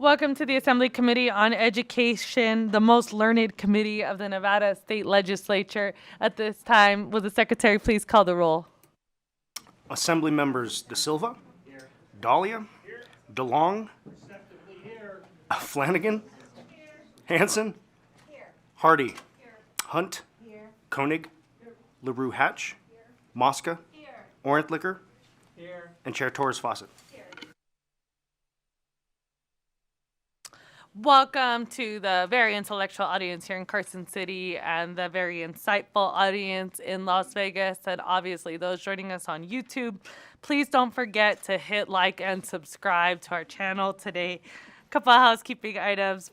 Welcome to the Assembly Committee on Education, the most learned committee of the Nevada State Legislature. At this time, will the Secretary please call the roll? Assembly members De Silva, Dahlia, DeLong, Flanagan, Hanson, Hardy, Hunt, Koenig, LaRue Hatch, Mosca, Orentlicker, and Chair Torres Fawcett. Welcome to the very intellectual audience here in Carson City and the very insightful audience in Las Vegas, and obviously those joining us on YouTube. Please don't forget to hit like and subscribe to our channel today. A couple of housekeeping items.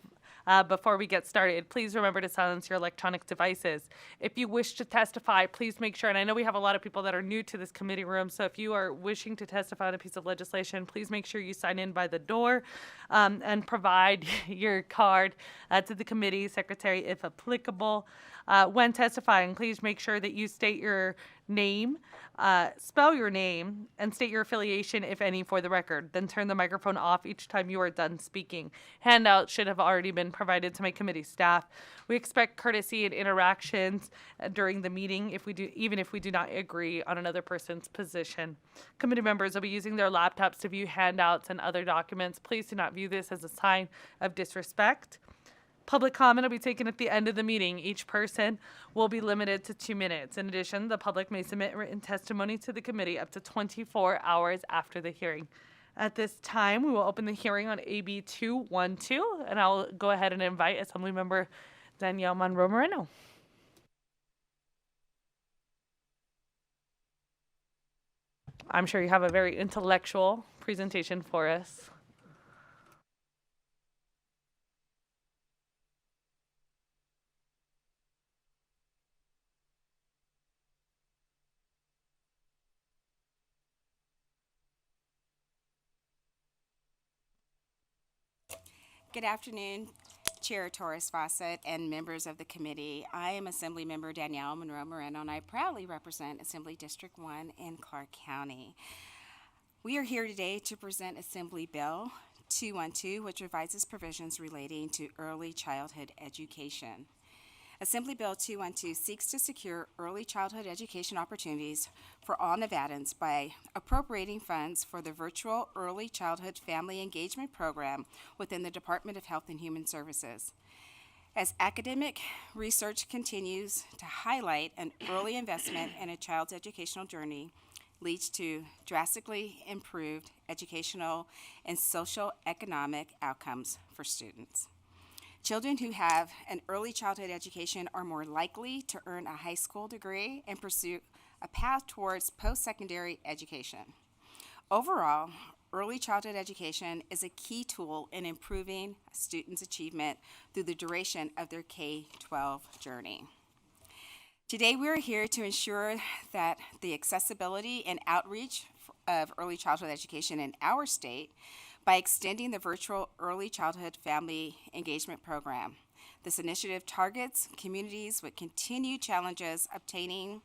Before we get started, please remember to silence your electronic devices. If you wish to testify, please make sure, and I know we have a lot of people that are new to this committee room, so if you are wishing to testify on a piece of legislation, please make sure you sign in by the door and provide your card to the committee secretary if applicable. When testifying, please make sure that you state your name, spell your name, and state your affiliation, if any, for the record. Then turn the microphone off each time you are done speaking. Handouts should have already been provided to my committee staff. We expect courtesy and interactions during the meeting, even if we do not agree on another person's position. Committee members will be using their laptops to view handouts and other documents. Please do not view this as a sign of disrespect. Public comment will be taken at the end of the meeting. Each person will be limited to 2 minutes. In addition, the public may submit written testimony to the committee up to 24 hours after the hearing. At this time, we will open the hearing on AB 212, and I'll go ahead and invite Assemblymember Danielle Monroe-Moreno. I'm sure you have a very intellectual presentation for us. Good afternoon, Chair Torres Fawcett and members of the committee. I am Assemblymember Danielle Monroe-Moreno, and I proudly represent Assembly District 1 in Clark County. We are here today to present Assembly Bill 212, which revises provisions relating to early childhood education. Assembly Bill 212 seeks to secure early childhood education opportunities for all Nevadans by appropriating funds for the virtual Early Childhood Family Engagement Program within the Department of Health and Human Services. As academic research continues to highlight an early investment in a child's educational journey leads to drastically improved educational and social economic outcomes for students. Children who have an early childhood education are more likely to earn a high school degree and pursue a path towards post-secondary education. Overall, early childhood education is a key tool in improving students' achievement through the duration of their K-12 journey. Today, we are here to ensure that the accessibility and outreach of early childhood education in our state by extending the virtual Early Childhood Family Engagement Program. This initiative targets communities with continued challenges obtaining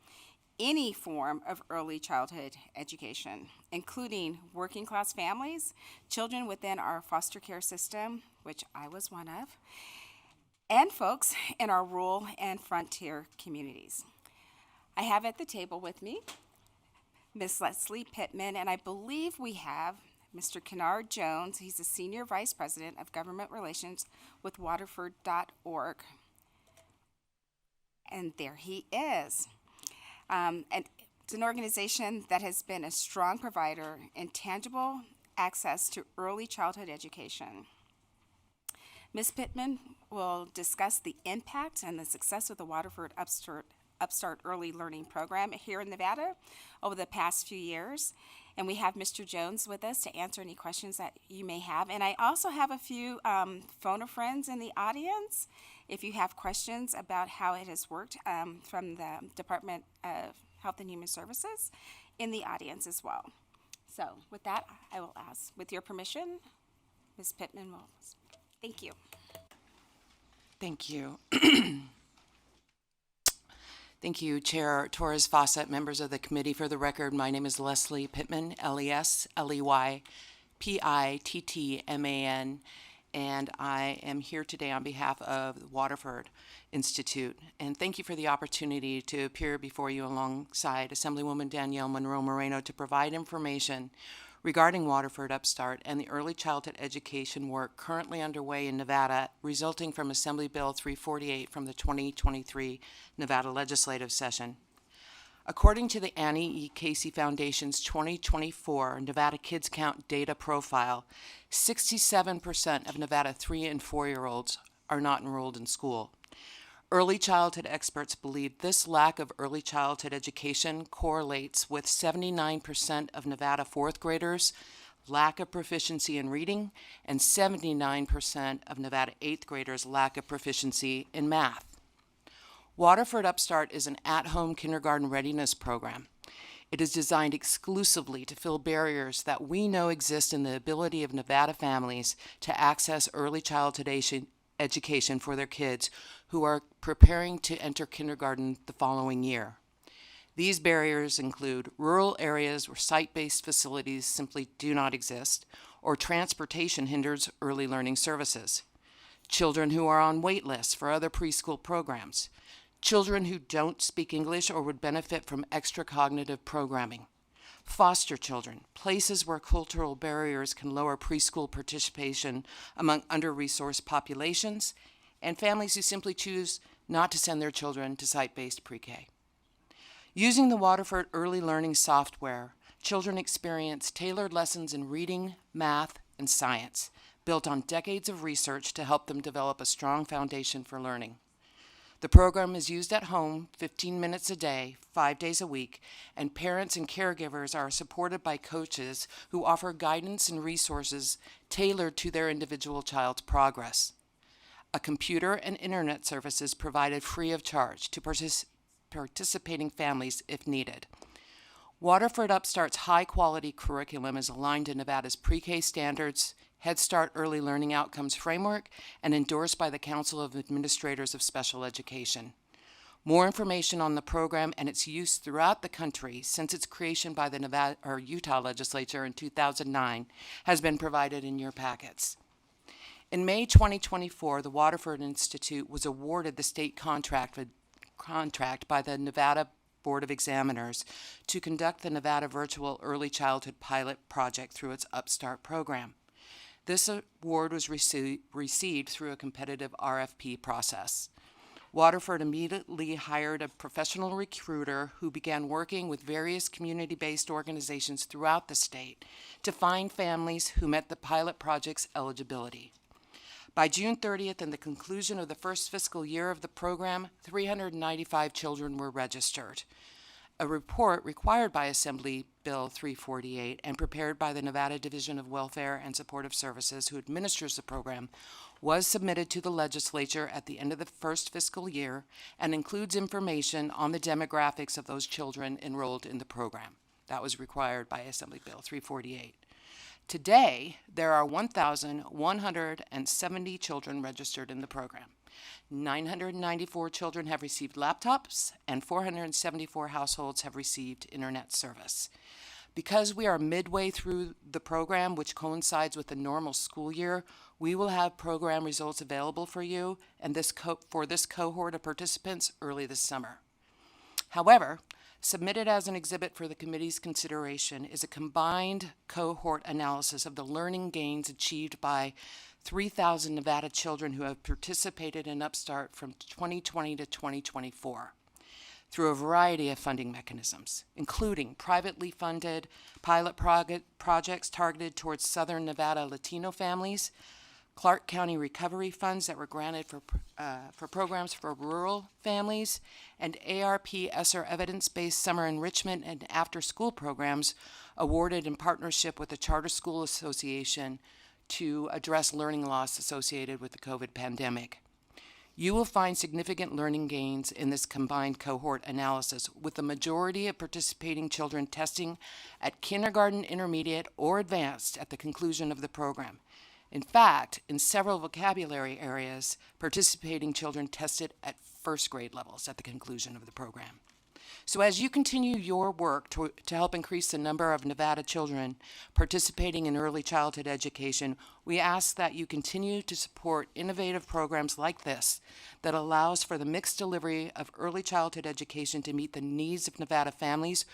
any form of early childhood education, including working class families, children within our foster care system, which I was one of, and folks in our rural and frontier communities. I have at the table with me Ms. Leslie Pittman, and I believe we have Mr. Kennard Jones. He's the Senior Vice President of Government Relations with Waterford.org. And there he is. And it's an organization that has been a strong provider in tangible access to early childhood education. Ms. Pittman will discuss the impact and the success of the Waterford Upstart Early Learning Program here in Nevada over the past few years. And we have Mr. Jones with us to answer any questions that you may have. And I also have a few phone friends in the audience if you have questions about how it has worked from the Department of Health and Human Services in the audience as well. So with that, I will ask, with your permission, Ms. Pittman will. Thank you. Thank you. Thank you, Chair Torres Fawcett, members of the committee. For the record, my name is Leslie Pittman, L-E-S-L-E-Y-P-I-T-T-M-A-N, and I am here today on behalf of the Waterford Institute. And thank you for the opportunity to appear before you alongside Assemblywoman Danielle Monroe Moreno to provide information regarding Waterford Upstart and the early childhood education work currently underway in Nevada, resulting from Assembly Bill 348 from the 2023 Nevada Legislative Session. According to the Annie E. Casey Foundation's 2024 Nevada Kids Count data profile, 67% of Nevada 3- and 4-year-olds are not enrolled in school. Early childhood experts believe this lack of early childhood education correlates with 79% of Nevada 4th graders' lack of proficiency in reading and 79% of Nevada 8th graders' lack of proficiency in math. Waterford Upstart is an at-home kindergarten readiness program. It is designed exclusively to fill barriers that we know exist in the ability of Nevada families to access early childhood education for their kids who are preparing to enter kindergarten the following year. These barriers include rural areas where site-based facilities simply do not exist, or transportation hinders early learning services, children who are on wait lists for other preschool programs, children who don't speak English or would benefit from extra cognitive programming, foster children, places where cultural barriers can lower preschool participation among under-resourced populations, and families who simply choose not to send their children to site-based pre-K. Using the Waterford Early Learning software, children experience tailored lessons in reading, math, and science, built on decades of research to help them develop a strong foundation for learning. The program is used at home 15 minutes a day, 5 days a week, and parents and caregivers are supported by coaches who offer guidance and resources tailored to their individual child's progress. A computer and internet service is provided free of charge to participating families if needed. Waterford Upstart's high-quality curriculum is aligned to Nevada's pre-K standards, Head Start Early Learning Outcomes Framework, and endorsed by the Council of Administrators of Special Education. More information on the program and its use throughout the country since its creation by the Utah Legislature in 2009 has been provided in your packets. In May 2024, the Waterford Institute was awarded the state contract by the Nevada Board of Examiners to conduct the Nevada Virtual Early Childhood Pilot Project through its Upstart program. This award was received through a competitive RFP process. Waterford immediately hired a professional recruiter who began working with various community-based organizations throughout the state to find families who met the pilot project's eligibility. By June 30th and the conclusion of the first fiscal year of the program, 395 children were registered. A report required by Assembly Bill 348 and prepared by the Nevada Division of Welfare and Supportive Services, who administers the program, was submitted to the legislature at the end of the first fiscal year and includes information on the demographics of those children enrolled in the program. That was required by Assembly Bill 348. Today, there are 1,170 children registered in the program. 994 children have received laptops, and 474 households have received internet service. Because we are midway through the program, which coincides with the normal school year, we will have program results available for you and for this cohort of participants early this summer. However, submitted as an exhibit for the committee's consideration is a combined cohort analysis of the learning gains achieved by 3,000 Nevada children who have participated in Upstart from 2020 to 2024 through a variety of funding mechanisms, including privately funded pilot projects targeted towards Southern Nevada Latino families, Clark County recovery funds that were granted for programs for rural families, and ARP ESSER evidence-based summer enrichment and after-school programs awarded in partnership with the Charter School Association to address learning loss associated with the COVID pandemic. You will find significant learning gains in this combined cohort analysis, with the majority of participating children testing at kindergarten, intermediate, or advanced at the conclusion of the program. In fact, in several vocabulary areas, participating children tested at first grade levels at the conclusion of the program. So as you continue your work to help increase the number of Nevada children participating in early childhood education, we ask that you continue to support innovative programs like this that allows for the mixed delivery of early childhood education to meet the needs of Nevada families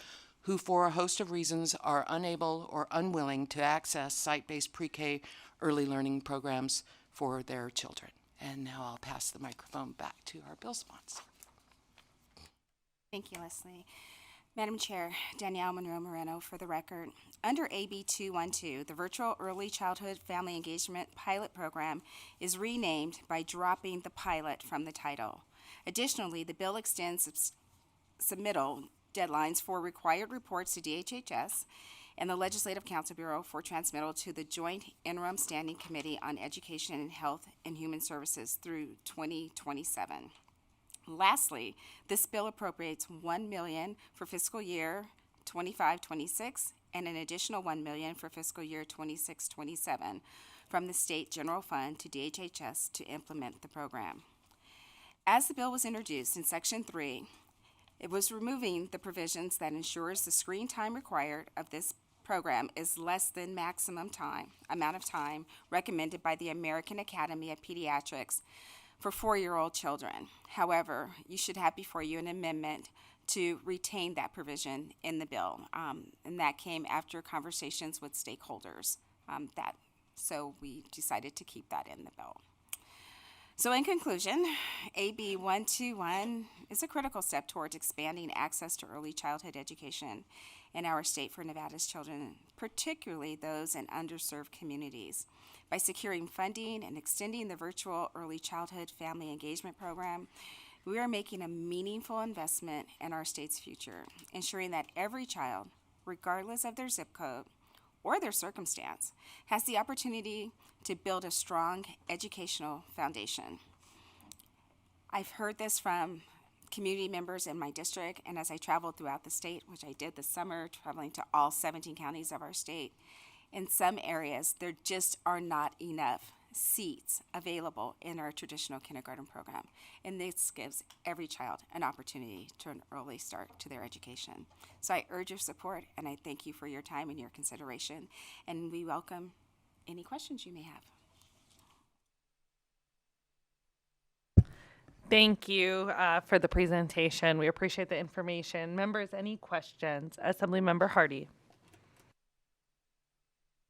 who, for a host of reasons, are unable or unwilling to access site-based pre-K early learning programs for their children. And now I'll pass the microphone back to our bill sponsor. Thank you, Leslie. Madam Chair, Danielle Monroe Moreno for the record. Under AB 212, the Virtual Early Childhood Family Engagement Pilot Program is renamed by dropping the pilot from the title. Additionally, the bill extends submittal deadlines for required reports to DHHS and the Legislative Council Bureau for transmittal to the Joint Interim Standing Committee on Education and Health and Human Services through 2027. Lastly, this bill appropriates $1 million for fiscal year 25-26 and an additional $1 million for fiscal year 26-27 from the State General Fund to DHHS to implement the program. As the bill was introduced in Section 3, it was removing the provisions that ensures the screen time required of this program is less than maximum amount of time recommended by the American Academy of Pediatrics for 4-year-old children. However, you should have before you an amendment to retain that provision in the bill, and that came after conversations with stakeholders. So we decided to keep that in the bill. So in conclusion, AB 121 is a critical step towards expanding access to early childhood education in our state for Nevada's children, particularly those in underserved communities. By securing funding and extending the virtual early childhood family engagement program, we are making a meaningful investment in our state's future, ensuring that every child, regardless of their zip code or their circumstance, has the opportunity to build a strong educational foundation. I've heard this from community members in my district, and as I traveled throughout the state, which I did this summer, traveling to all 17 counties of our state, in some areas, there just are not enough seats available in our traditional kindergarten program. And this gives every child an opportunity to an early start to their education. So I urge your support, and I thank you for your time and your consideration. And we welcome any questions you may have. Thank you for the presentation. We appreciate the information. Members, any questions? Assemblymember Hardy.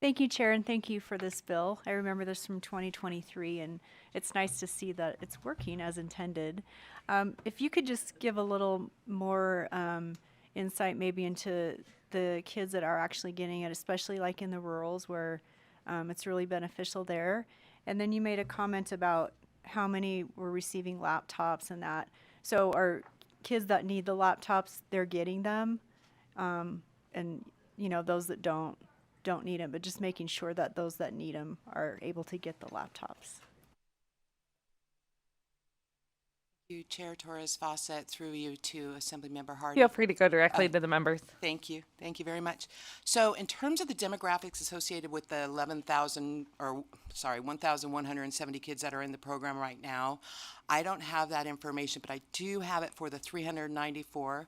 Thank you, Chair, and thank you for this bill. I remember this from 2023, and it's nice to see that it's working as intended. If you could just give a little more insight maybe into the kids that are actually getting it, especially like in the rurals where it's really beneficial there. And then you made a comment about how many were receiving laptops and that. So are kids that need the laptops, they're getting them? And, you know, those that don't need them, but just making sure that those that need them are able to get the laptops. You, Chair Torres Fawcett, through you to Assemblymember Hardy. Feel free to go directly to the members. Thank you. Thank you very much. So in terms of the demographics associated with the 1,170 kids that are in the program right now, I don't have that information, but I do have it for the 394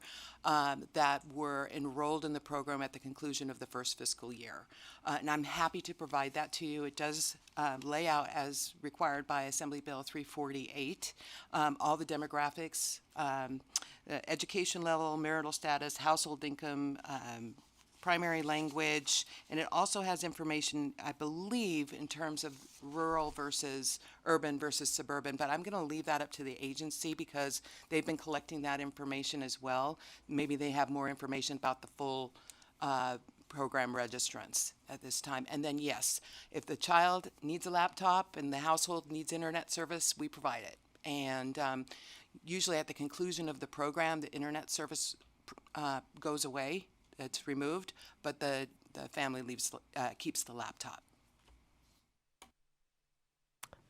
that were enrolled in the program at the conclusion of the first fiscal year. And I'm happy to provide that to you. It does lay out as required by Assembly Bill 348, all the demographics, education level, marital status, household income, primary language, and it also has information, I believe, in terms of rural versus urban versus suburban, but I'm going to leave that up to the agency because they've been collecting that information as well. Maybe they have more information about the full program registrants at this time. And then, yes, if the child needs a laptop and the household needs internet service, we provide it. And usually at the conclusion of the program, the internet service goes away. It's removed, but the family keeps the laptop.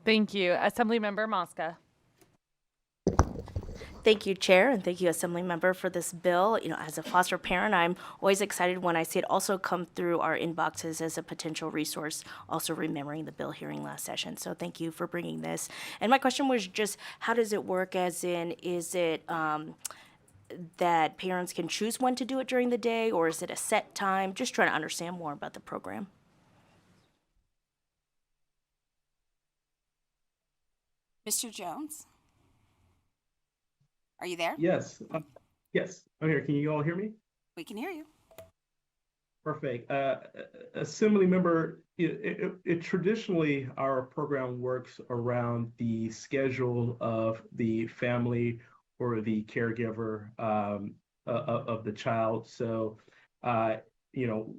Thank you. Assemblymember Mosca. Thank you, Chair, and thank you, Assemblymember, for this bill. You know, as a foster parent, I'm always excited when I see it also come through our inboxes as a potential resource, also remembering the bill hearing last session. So thank you for bringing this. And my question was just, how does it work, as in, is it that parents can choose when to do it during the day, or is it a set time? Just trying to understand more about the program. Mr. Jones? Are you there? Yes. Yes, I'm here. Can you all hear me? We can hear you. Perfect. Assembly member, traditionally our program works around the schedule of the family or the caregiver of the child. So, uh, you know,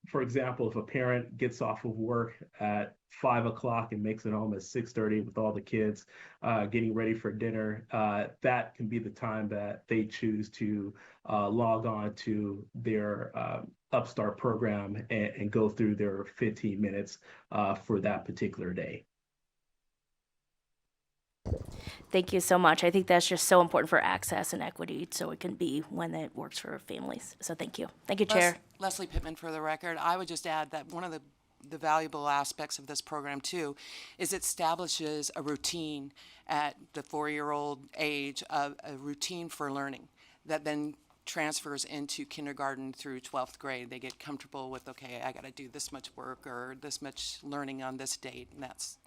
for example, if a parent gets off of work at 5 o'clock and makes it home at 6:30 with all the kids getting ready for dinner, that can be the time that they choose to log on to their Upstart program and go through their 15 minutes for that particular day. Thank you so much. I think that's just so important for access and equity, so it can be when it works for families. So thank you. Thank you, Chair. Leslie Pittman for the record. I would just add that one of the valuable aspects of this program too is it establishes a routine at the 4-year-old age, of a routine for learning that then transfers into kindergarten through 12th grade. They get comfortable with, okay, I got to do this much work or this much learning on this date, and that's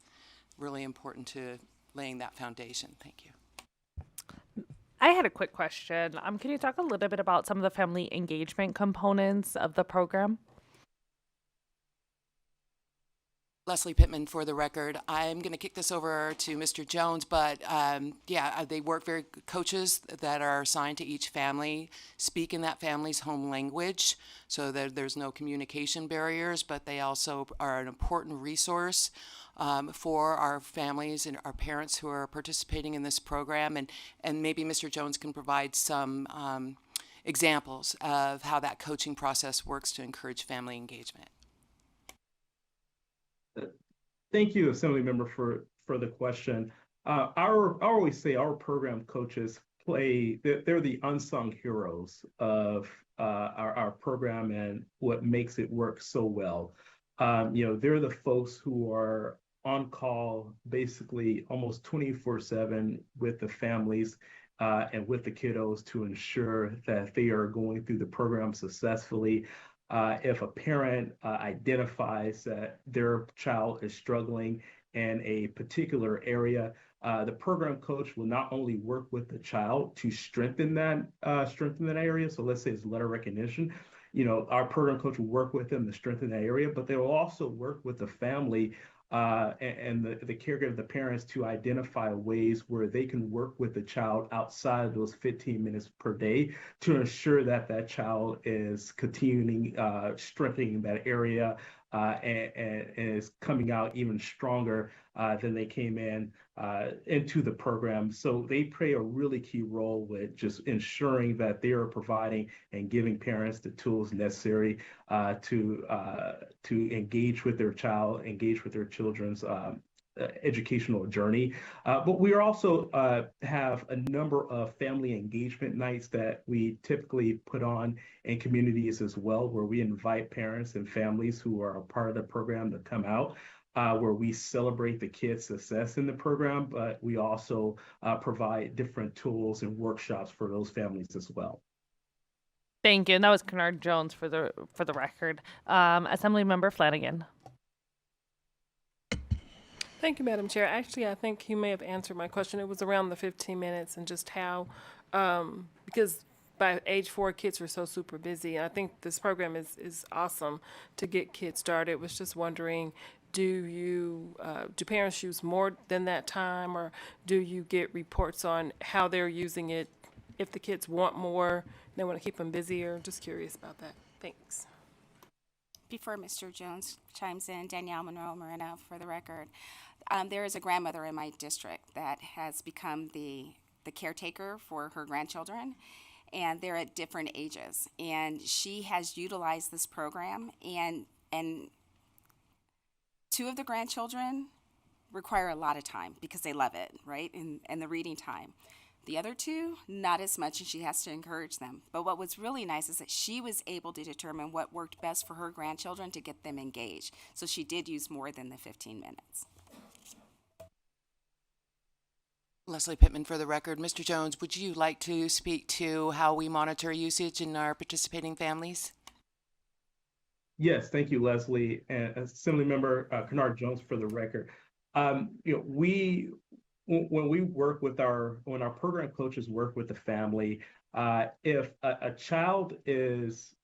really important to laying that foundation. Thank you. I had a quick question. Can you talk a little bit about some of the family engagement components of the program? Leslie Pittman for the record. I'm going to kick this over to Mr. Jones, but they work coaches that are assigned to each family speak in that family's home language so that there's no communication barriers, but they also are an important resource for our families and our parents who are participating in this program. And maybe Mr. Jones can provide some examples of how that coaching process works to encourage family engagement. Thank you, Assembly Member, for the question. I always say our program coaches they're the unsung heroes of our program and what makes it work so well. They're the folks who are on call basically almost 24/7 with the families and with the kiddos to ensure that they are going through the program successfully. If a parent identifies that their child is struggling in a particular area, the program coach will not only work with the child to strengthen that area. So let's say it's letter recognition. Our program coach will work with them to strengthen that area, but they will also work with the family and the caregiver, the parents, to identify ways where they can work with the child outside of those 15 minutes per day to ensure that that child is continuing strengthening that area and is coming out even stronger than they came into the program. So they play a really key role with just ensuring that they are providing and giving parents the tools necessary to engage with their child, engage with their children's educational journey. But we also have a number of family engagement nights that we typically put on in communities as well, where we invite parents and families who are a part of the program to come out. Where we celebrate the kids' success in the program, but we also provide different tools and workshops for those families as well. Thank you. And that was Kennard Jones for the record. Assemblymember Flanagan. Thank you, Madam Chair. Actually, I think you may have answered my question. It was around the 15 minutes and just how, because by age 4, kids are so super busy. And I think this program is awesome to get kids started. I was just wondering, do parents use more than that time, or do you get reports on how they're using it? If the kids want more, they want to keep them busier. Just curious about that. Thanks. Before Mr. Jones chimes in, Danielle Monroe Moreno for the record. There is a grandmother in my district that has become the caretaker for her grandchildren, and they're at different ages. And she has utilized this program, and 2 of the grandchildren require a lot of time because they love it, right? And the reading time. The other 2, not as much, and she has to encourage them. But what was really nice is that she was able to determine what worked best for her grandchildren to get them engaged. So she did use more than the 15 minutes. Leslie Pittman for the record. Mr. Jones, would you like to speak to how we monitor usage in our participating families? Yes, thank you, Leslie, and Assemblymember Kennard Jones for the record. We when we work with when our program coaches work with the family, if a child is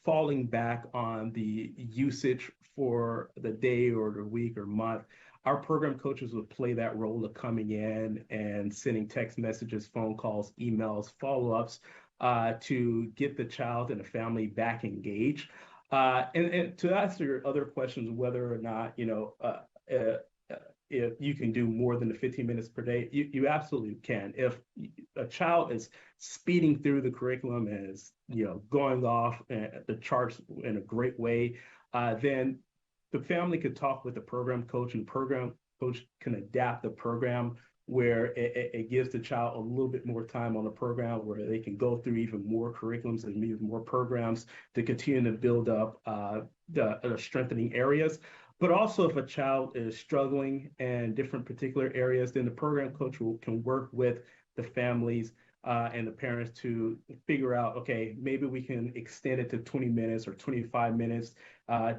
falling back on the usage for the day or the week or month, our program coaches would play that role of coming in and sending text messages, phone calls, emails, follow-ups to get the child and the family back engaged. And to answer your other questions, whether or not, if you can do more than the 15 minutes per day, you absolutely can. If a child is speeding through the curriculum and is, going off the charts in a great way, then the family could talk with the program coach, and the program coach can adapt the program where it gives the child a little bit more time on the program, where they can go through even more curriculums and even more programs to continue to build up the strengthening areas. But also, if a child is struggling in different particular areas, then the program coach can work with the families and the parents to figure out, okay, maybe we can extend it to 20 minutes or 25 minutes,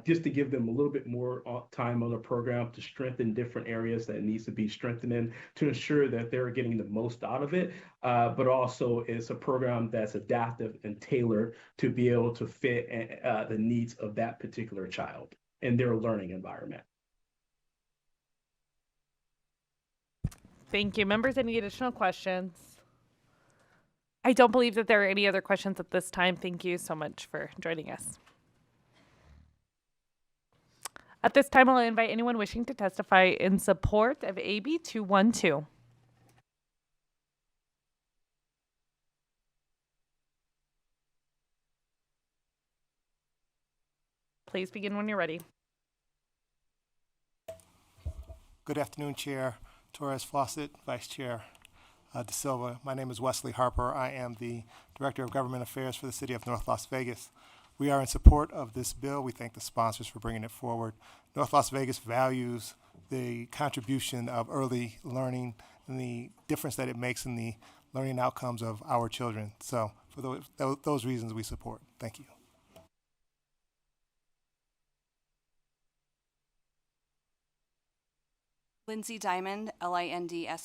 just to give them a little bit more time on the program to strengthen different areas that needs to be strengthened in, to ensure that they're getting the most out of it. But also, it's a program that's adaptive and tailored to be able to fit the needs of that particular child in their learning environment. Thank you. Members, any additional questions? I don't believe that there are any other questions at this time. Thank you so much for joining us. At this time, I'll invite anyone wishing to testify in support of AB 212. Please begin when you're ready. Good afternoon, Chair Torres Fawcett, Vice Chair De Silva. My name is Wesley Harper. I am the Director of Government Affairs for the City of North Las Vegas. We are in support of this bill. We thank the sponsors for bringing it forward. North Las Vegas values the contribution of early learning and the difference that it makes in the learning outcomes of our children. So for those reasons, we support. Thank you. Lindsay Diamond, Lindsaydiamond,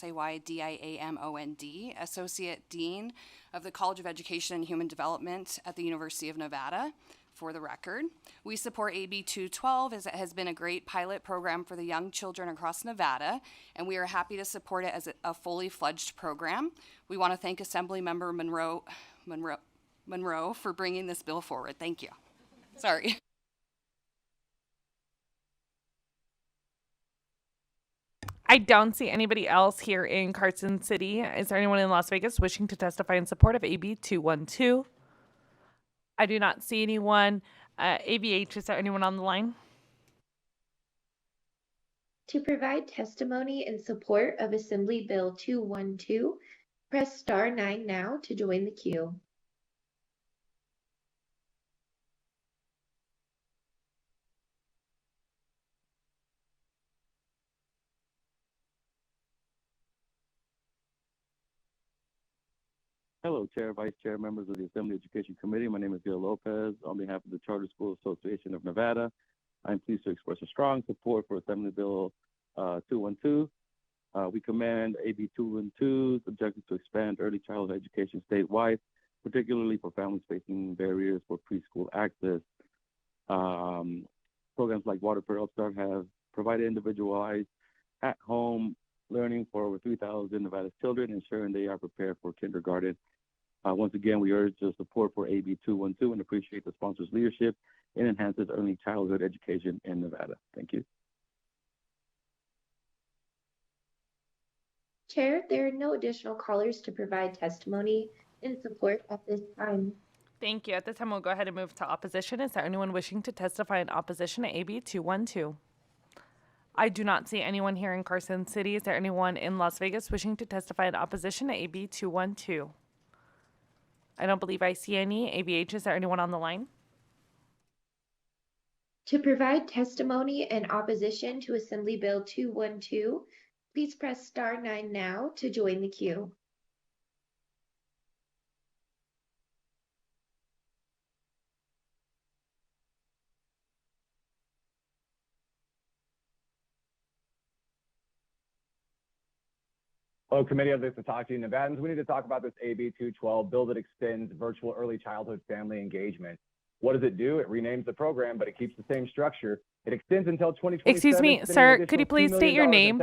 Associate Dean of the College of Education and Human Development at the University of Nevada, for the record. We support AB 212 as it has been a great pilot program for the young children across Nevada, and we are happy to support it as a fully fledged program. We want to thank Assemblymember Monroe for bringing this bill forward. Thank you. Sorry. I don't see anybody else here in Carson City. Is there anyone in Las Vegas wishing to testify in support of AB 212? I do not see anyone. ABH, is there anyone on the line? To provide testimony in support of Assembly Bill 212, press star 9 now to join the queue. Hello, Chair, Vice Chair, members of the Assembly Education Committee. My name is Gil Lopez. On behalf of the Charter School Association of Nevada, I'm pleased to express a strong support for Assembly Bill 212. We commend AB 212's objective to expand early childhood education statewide, particularly for families facing barriers for preschool access. Programs like Water for Health Start have provided individualized at-home learning for over 3,000 Nevada children, ensuring they are prepared for kindergarten. Once again, we urge the support for AB 212 and appreciate the sponsor's leadership in enhances early childhood education in Nevada. Thank you. Chair, there are no additional callers to provide testimony in support at this time. Thank you. At this time, we'll go ahead and move to opposition. Is there anyone wishing to testify in opposition to AB 212? I do not see anyone here in Carson City. Is there anyone in Las Vegas wishing to testify in opposition to AB 212? I don't believe I see any. ABH, is there anyone on the line? To provide testimony in opposition to Assembly Bill 212, Please press star 9 now to join the queue. Hello, committee. I'd like to talk to you, Nevadans. We need to talk about this AB 212 bill that extends virtual early childhood family engagement. What does it do? It renames the program, but it keeps the same structure. It extends until 2027. Excuse me, sir, could you please state your name?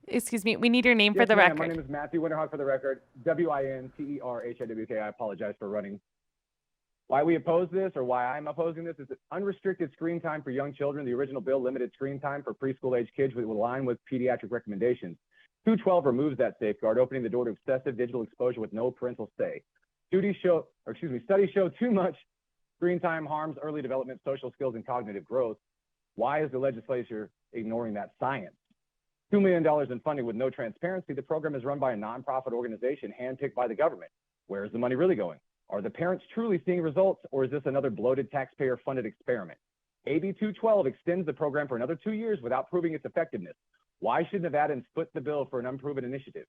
Excuse me, we need your name for the record. My name is Matthew Winterhawk for the record. WINTERHIWK. I apologize for running. Why we oppose this, or why I'm opposing this, is that unrestricted screen time for young children. The original bill limited screen time for preschool age kids with align with pediatric recommendations. 212 removes that safeguard, opening the door to excessive digital exposure with no parental say. Studies show too much screen time harms early development, social skills, and cognitive growth. Why is the legislature ignoring that science? $2 million in funding with no transparency. The program is run by a nonprofit organization handpicked by the government. Where is the money really going? Are the parents truly seeing results, or is this another bloated taxpayer-funded experiment? AB 212 extends the program for another 2 years without proving its effectiveness. Why should Nevadans foot the bill for an unproven initiative?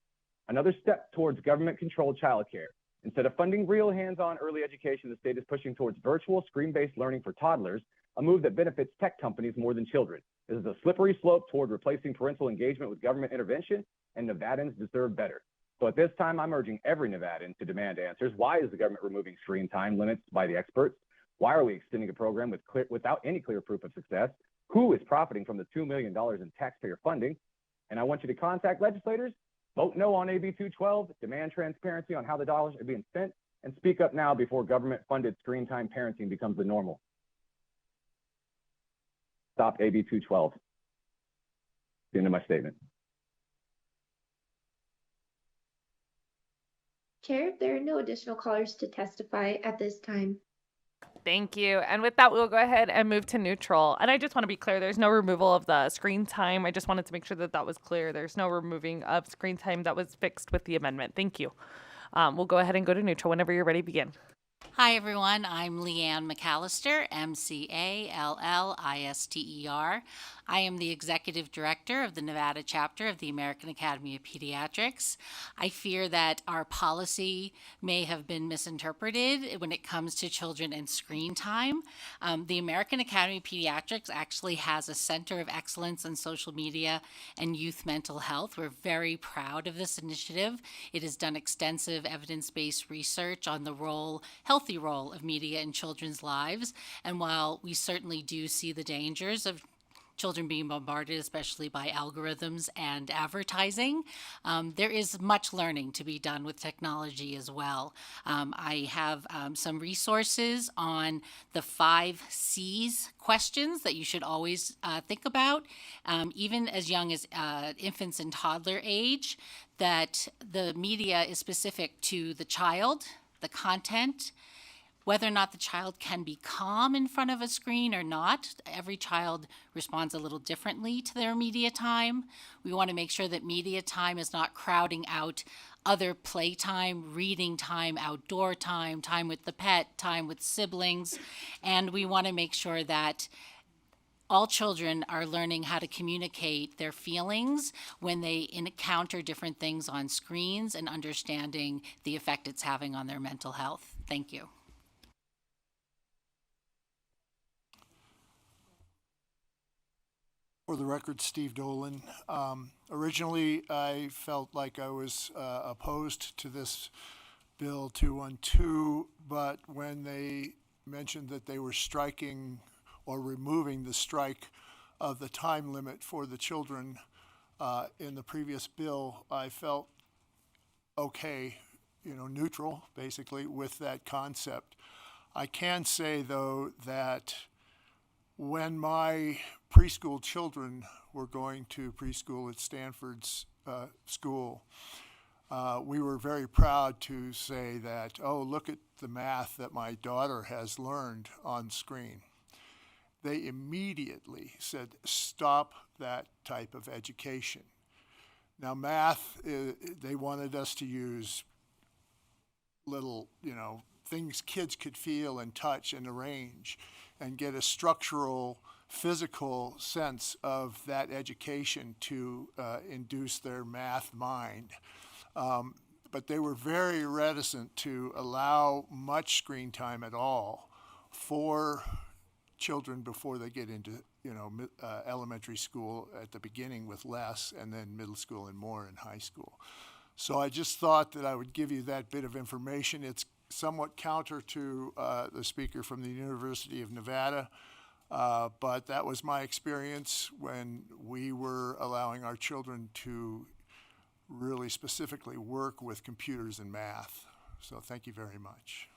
Another step towards government-controlled childcare. Instead of funding real hands-on early education, the state is pushing towards virtual screen-based learning for toddlers, a move that benefits tech companies more than children. This is a slippery slope toward replacing parental engagement with government intervention, and Nevadans deserve better. So at this time, I'm urging every Nevadan to demand answers. Why is the government removing screen time limits by the experts? Why are we extending a program without any clear proof of success? Who is profiting from the $2 million in taxpayer funding? And I want you to contact legislators, vote no on AB 212, demand transparency on how the dollars are being spent, and speak up now before government-funded screen time parenting becomes the normal. Stop AB 212. The end of my statement. Chair, there are no additional callers to testify at this time. Thank you. And with that, we'll go ahead and move to neutral. And I just want to be clear, there's no removal of the screen time. I just wanted to make sure that that was clear. There's no removing of screen time. That was fixed with the amendment. Thank you. We'll go ahead and go to neutral whenever you're ready. Begin. Hi, everyone. I'm Leanne McAllister, McAllister. I am the Executive Director of the Nevada chapter of the American Academy of Pediatrics. I fear that our policy may have been misinterpreted when it comes to children and screen time. The American Academy of Pediatrics actually has a Center of Excellence in Social Media and Youth Mental Health. We're very proud of this initiative. It has done extensive evidence-based research on the healthy role of media in children's lives. And while we certainly do see the dangers of children being bombarded, especially by algorithms and advertising, there is much learning to be done with technology as well. I have some resources on the 5 C's questions that you should always think about, even as young as infants and toddler age, that the media is specific to the child, the content, whether or not the child can be calm in front of a screen or not. Every child responds a little differently to their media time. We want to make sure that media time is not crowding out other playtime, reading time, outdoor time, time with the pet, time with siblings. And we want to make sure that all children are learning how to communicate their feelings when they encounter different things on screens and understanding the effect it's having on their mental health. Thank you. For the record, Steve Dolan. Originally, I felt like I was opposed to this Bill 212, but when they mentioned that they were striking or removing the strike of the time limit for the children in the previous bill, I felt okay, neutral, basically, with that concept. I can say, though, that when my preschool children were going to preschool at Stanford's school, we were very proud to say that, oh, look at the math that my daughter has learned on screen. They immediately said, stop that type of education. Now, math, they wanted us to use little, things kids could feel and touch and arrange and get a structural physical sense of that education to induce their math mind. But they were very reticent to allow much screen time at all for children before they get into elementary school at the beginning with less, and then middle school and more in high school. So I just thought that I would give you that bit of information. It's somewhat counter to the speaker from the University of Nevada, but that was my experience when we were allowing our children to really specifically work with computers and math. So thank you very much.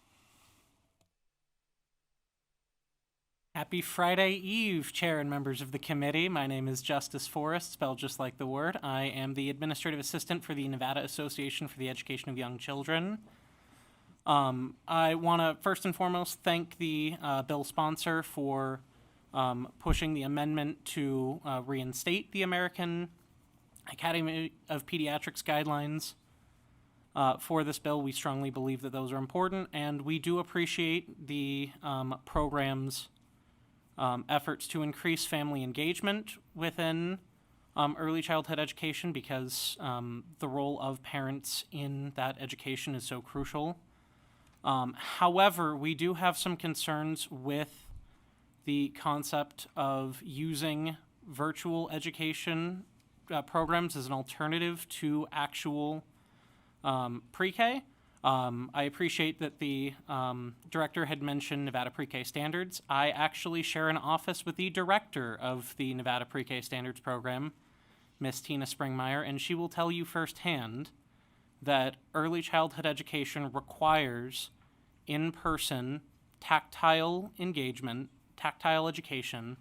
Happy Friday Eve, Chair and members of the committee. My name is Justice Forrest, spelled just like the word. I am the Administrative Assistant for the Nevada Association for the Education of Young Children. I want to first and foremost thank the bill sponsor for pushing the amendment to reinstate the American Academy of Pediatrics guidelines for this bill. We strongly believe that those are important, and we do appreciate the program's efforts to increase family engagement within early childhood education, because the role of parents in that education is so crucial. However, we do have some concerns with the concept of using virtual education programs as an alternative to actual pre-K. I appreciate that the director had mentioned Nevada Pre-K Standards. I actually share an office with the director of the Nevada Pre-K Standards program, Miss Tina Springmeyer, and she will tell you firsthand that early childhood education requires in-person tactile engagement, tactile education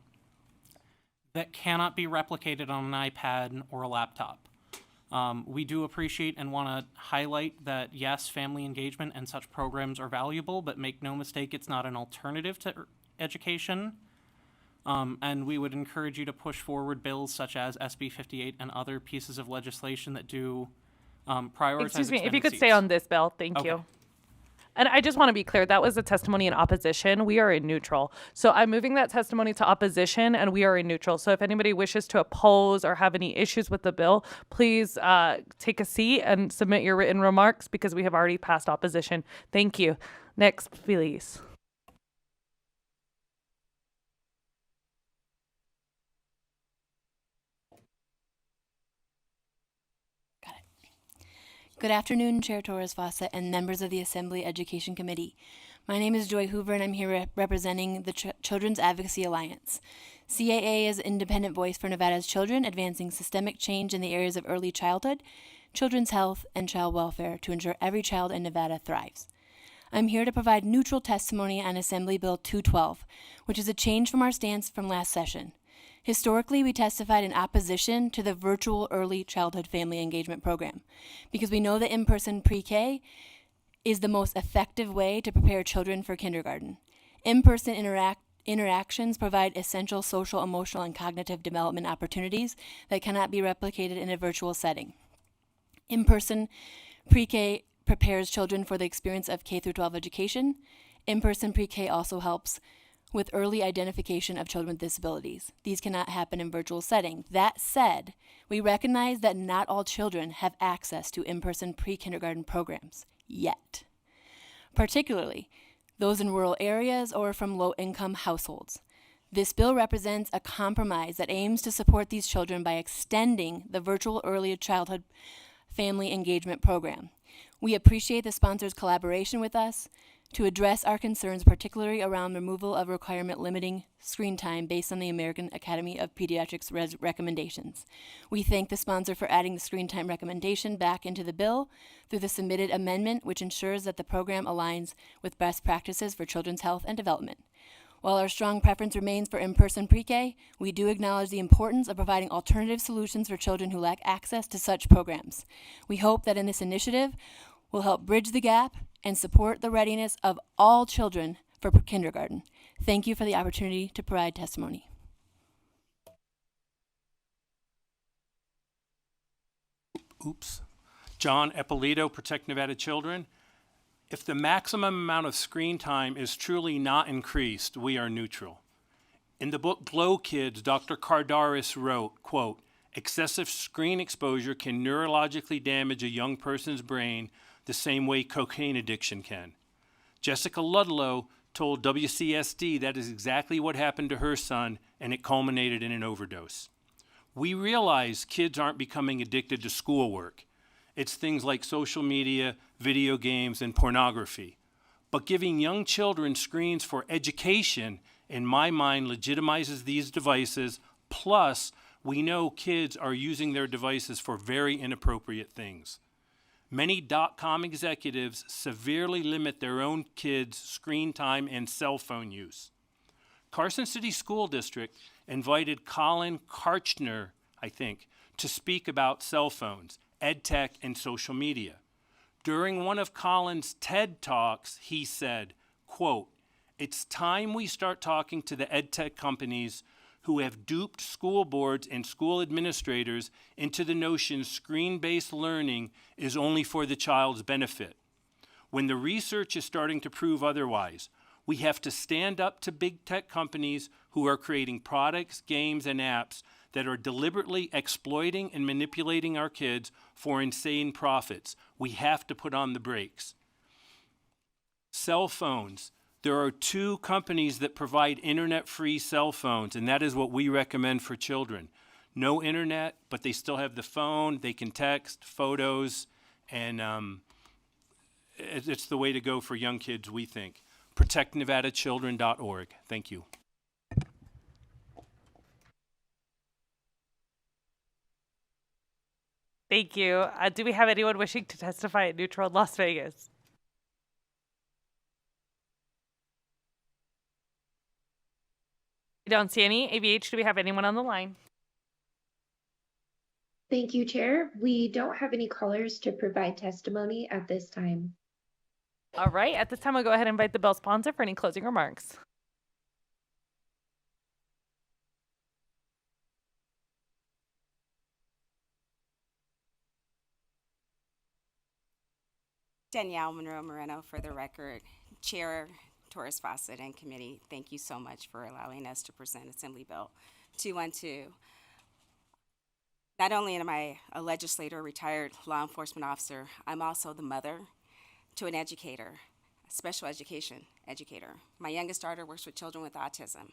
that cannot be replicated on an iPad or a laptop. We do appreciate and want to highlight that, yes, family engagement and such programs are valuable, but make no mistake, it's not an alternative to education. And we would encourage you to push forward bills such as SB 58 and other pieces of legislation that do prioritize. Excuse me, if you expanded could stay seats. on this bill, thank Okay. you. And I just want to be clear, that was a testimony in opposition. We are in neutral. So I'm moving that testimony to opposition, and we are in neutral. So if anybody wishes to oppose or have any issues with the bill, please take a seat and submit your written remarks, because we have already passed opposition. Thank you. Next, please. Good afternoon, Chair Torres-Fawcett and members of the Assembly Education Committee. My name is Joy Hoover, and I'm here representing the Children's Advocacy Alliance. CAA is an independent voice for Nevada's children, advancing systemic change in the areas of early childhood, children's health, and child welfare to ensure every child in Nevada thrives. I'm here to provide neutral testimony on Assembly Bill 212, which is a change from our stance from last session. Historically, we testified in opposition to the virtual early childhood family engagement program because we know that in-person pre-K is the most effective way to prepare children for kindergarten. In-person interactions provide essential social, emotional, and cognitive development opportunities that cannot be replicated in a virtual setting. In-person pre-K prepares children for the experience of K through 12 education. In-person pre-K also helps with early identification of children with disabilities. These cannot happen in virtual setting. That said, we recognize that not all children have access to in-person pre-kindergarten programs yet, particularly those in rural areas or from low-income households. This bill represents a compromise that aims to support these children by extending the virtual early childhood family engagement program. We appreciate the sponsor's collaboration with us to address our concerns, particularly around removal of requirement limiting screen time based on the American Academy of Pediatrics recommendations. We thank the sponsor for adding the screen time recommendation back into the bill through the submitted amendment, which ensures that the program aligns with best practices for children's health and development. While our strong preference remains for in-person pre-K, we do acknowledge the importance of providing alternative solutions for children who lack access to such programs. We hope that in this initiative, will help bridge the gap and support the readiness of all children for kindergarten. Thank you for the opportunity to provide testimony. Oops. John Eppolito, Protect Nevada Children. If the maximum amount of screen time is truly not increased, we are neutral. In the book Glow Kids, Dr. Kardaris wrote, quote, excessive screen exposure can neurologically damage a young person's brain the same way cocaine addiction can. Jessica Ludlow told WCSD that is exactly what happened to her son, and it culminated in an overdose. We realize kids aren't becoming addicted to schoolwork. It's things like social media, video games, and pornography. But giving young children screens for education, in my mind, legitimizes these devices. Plus, we know kids are using their devices for very inappropriate things. Many .com executives severely limit their own kids' screen time and cell phone use. Carson City School District invited Colin Karchner, I think, to speak about cell phones, ed tech, and social media. During one of Colin's TED Talks, he said, quote, it's time we start talking to the ed tech companies who have duped school boards and school administrators into the notion screen-based learning is only for the child's benefit. When the research is starting to prove otherwise, we have to stand up to big tech companies who are creating products, games, and apps that are deliberately exploiting and manipulating our kids for insane profits. We have to put on the brakes. Cell phones. There are 2 companies that provide internet-free cell phones, and that is what we recommend for children. No internet, but they still have the phone, they can text, photos, and it's the way to go for young kids, we think. ProtectNevadaChildren.org. Thank you. Thank you. Do we have anyone wishing to testify at Neutral Las Vegas? I don't see any. ABH, do we have anyone on the line? Thank you, Chair. We don't have any callers to provide testimony at this time. All right. At this time, I'll go ahead and invite the bill sponsor for any closing remarks. Danielle Monroe Moreno for the record. Chair Torres Fawcett and committee, thank you so much for allowing us to present Assembly Bill 212. Not only am I a legislator, retired law enforcement officer, I'm also the mother to an educator, a special education educator. My youngest daughter works with children with autism.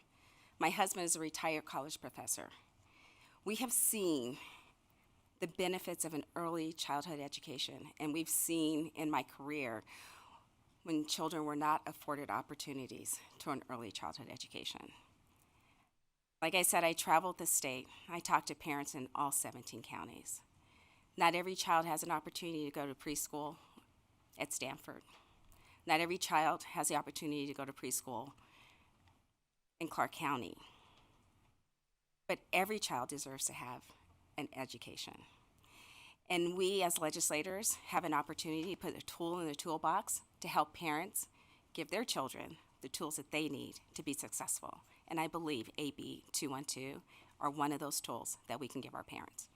My husband is a retired college professor. We have seen the benefits of an early childhood education, and we've seen in my career when children were not afforded opportunities to an early childhood education. Like I said, I traveled the state. I talked to parents in all 17 counties. Not every child has an opportunity to go to preschool at Stanford. Not every child has the opportunity to go to preschool in Clark County. But every child deserves to have an education. And we as legislators have an opportunity to put a tool in the toolbox to help parents give their children the tools that they need to be successful. And I believe AB 212 are one of those tools that we can give our parents.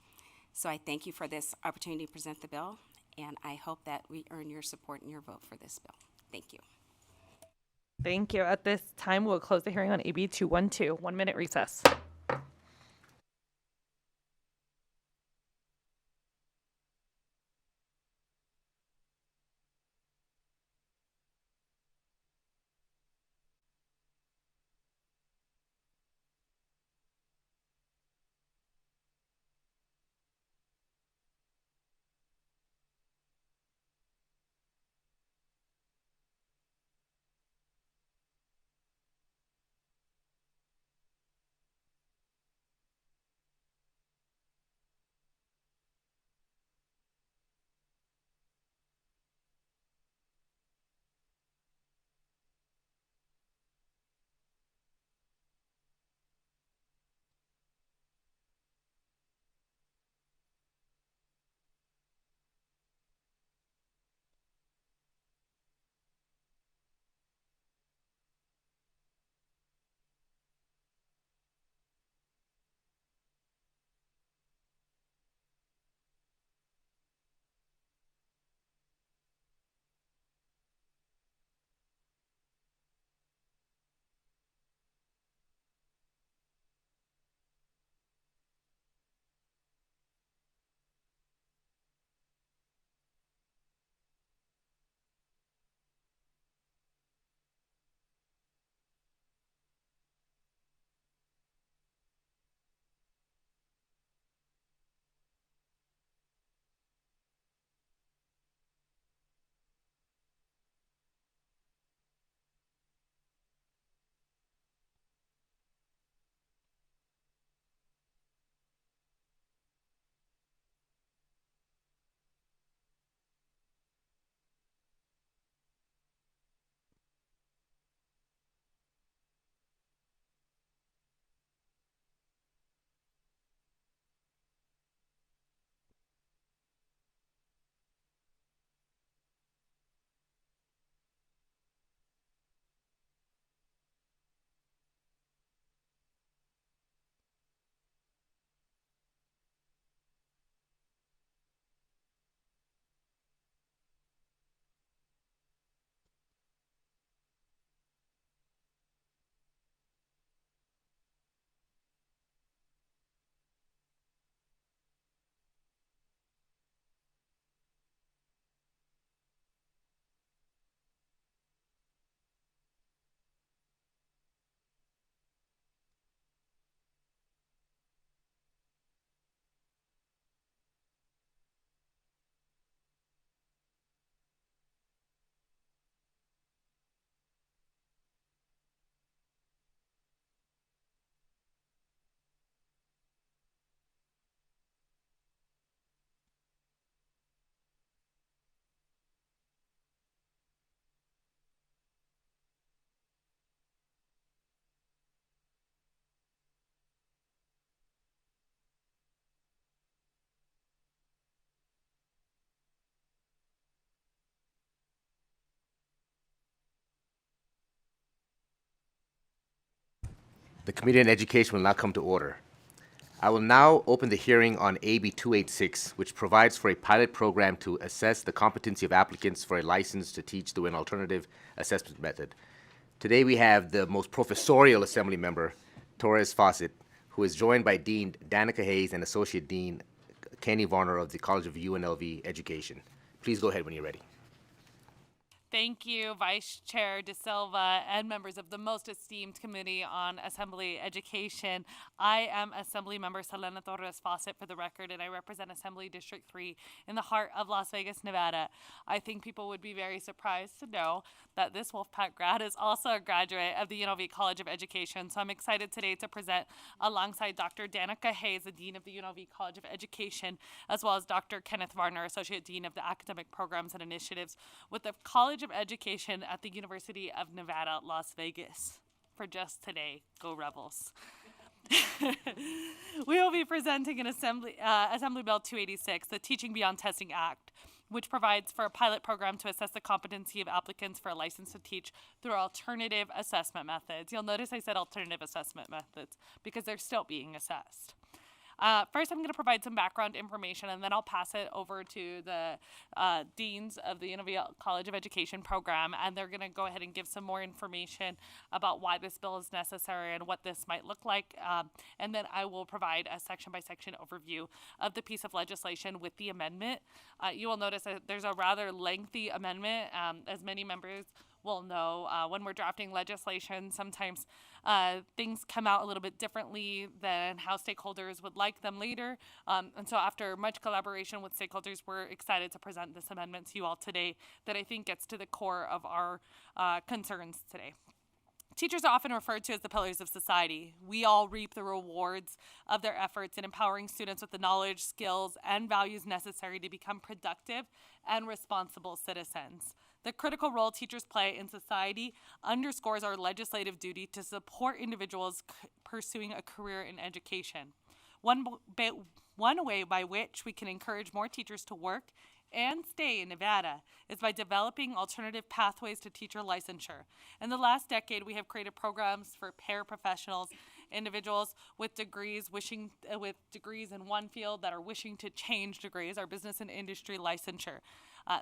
So I thank you for this opportunity to present the bill, and I hope that we earn your support and your vote for this bill. Thank you. Thank you. At this time, we'll close the hearing on AB 212. 1 minute recess. The Committee on Education will now come to order. I will now open the hearing on AB 286, which provides for a pilot program to assess the competency of applicants for a license to teach through an alternative assessment method. Today we have the most professorial Assembly member, Torres Fawcett, who is joined by Dean Danica Hayes and Associate Dean Kenny Varner of the College of UNLV Education. Please go ahead when you're ready. Thank you, Vice Chair De Silva and members of the most esteemed Committee on Assembly Education. I am Assembly Member Selena Torres Fawcett for the record, and I represent Assembly District 3 in the heart of Las Vegas, Nevada. I think people would be very surprised to know that this Wolfpack grad is also a graduate of the UNLV College of Education. So I'm excited today to present alongside Dr. Danica Hayes, the Dean of the UNLV College of Education, as well as Dr. Kenneth Varner, Associate Dean of the Academic Programs and Initiatives with the College of Education at the University of Nevada, Las Vegas. For just today, go Rebels. We will be presenting an Assembly Bill 286, the Teaching Beyond Testing Act, which provides for a pilot program to assess the competency of applicants for a license to teach through alternative assessment methods. You'll notice I said alternative assessment methods because they're still being assessed. First, I'm going to provide some background information, and then I'll pass it over to the deans of the UNLV College of Education program, and they're going to go ahead and give some more information about why this bill is necessary and what this might look like. And then I will provide a section-by-section overview of the piece of legislation with the amendment. You will notice that there's a rather lengthy amendment, as many members will know. When we're drafting legislation, sometimes things come out a little bit differently than how stakeholders would like them later. And so after much collaboration with stakeholders, we're excited to present this amendment to you all today that I think gets to the core of our concerns today. Teachers are often referred to as the pillars of society. We all reap the rewards of their efforts in empowering students with the knowledge, skills, and values necessary to become productive and responsible citizens. The critical role teachers play in society underscores our legislative duty to support individuals pursuing a career in education. One way by which we can encourage more teachers to work and stay in Nevada is by developing alternative pathways to teacher licensure. In the last decade, we have created programs for paraprofessionals, individuals with degrees in one field that are wishing to change degrees, our business and industry licensure.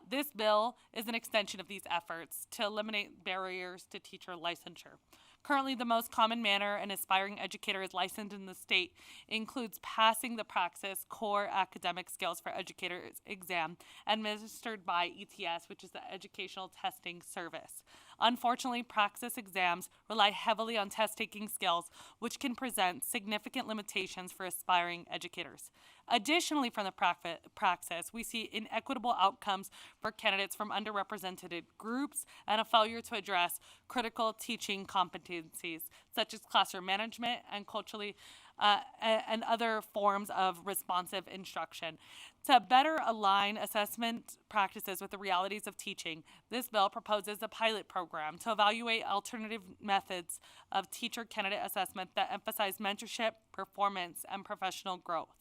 This bill is an extension of these efforts to eliminate barriers to teacher licensure. Currently, the most common manner an aspiring educator is licensed in the state includes passing the Praxis Core Academic Skills for Educators exam administered by ETS, which is the Educational Testing Service. Unfortunately, Praxis exams rely heavily on test-taking skills, which can present significant limitations for aspiring educators. Additionally, from the Praxis, we see inequitable outcomes for candidates from underrepresented groups and a failure to address critical teaching competencies, such as classroom management and culturally and other forms of responsive instruction. To better align assessment practices with the realities of teaching, this bill proposes a pilot program to evaluate alternative methods of teacher candidate assessment that emphasize mentorship, performance, and professional growth,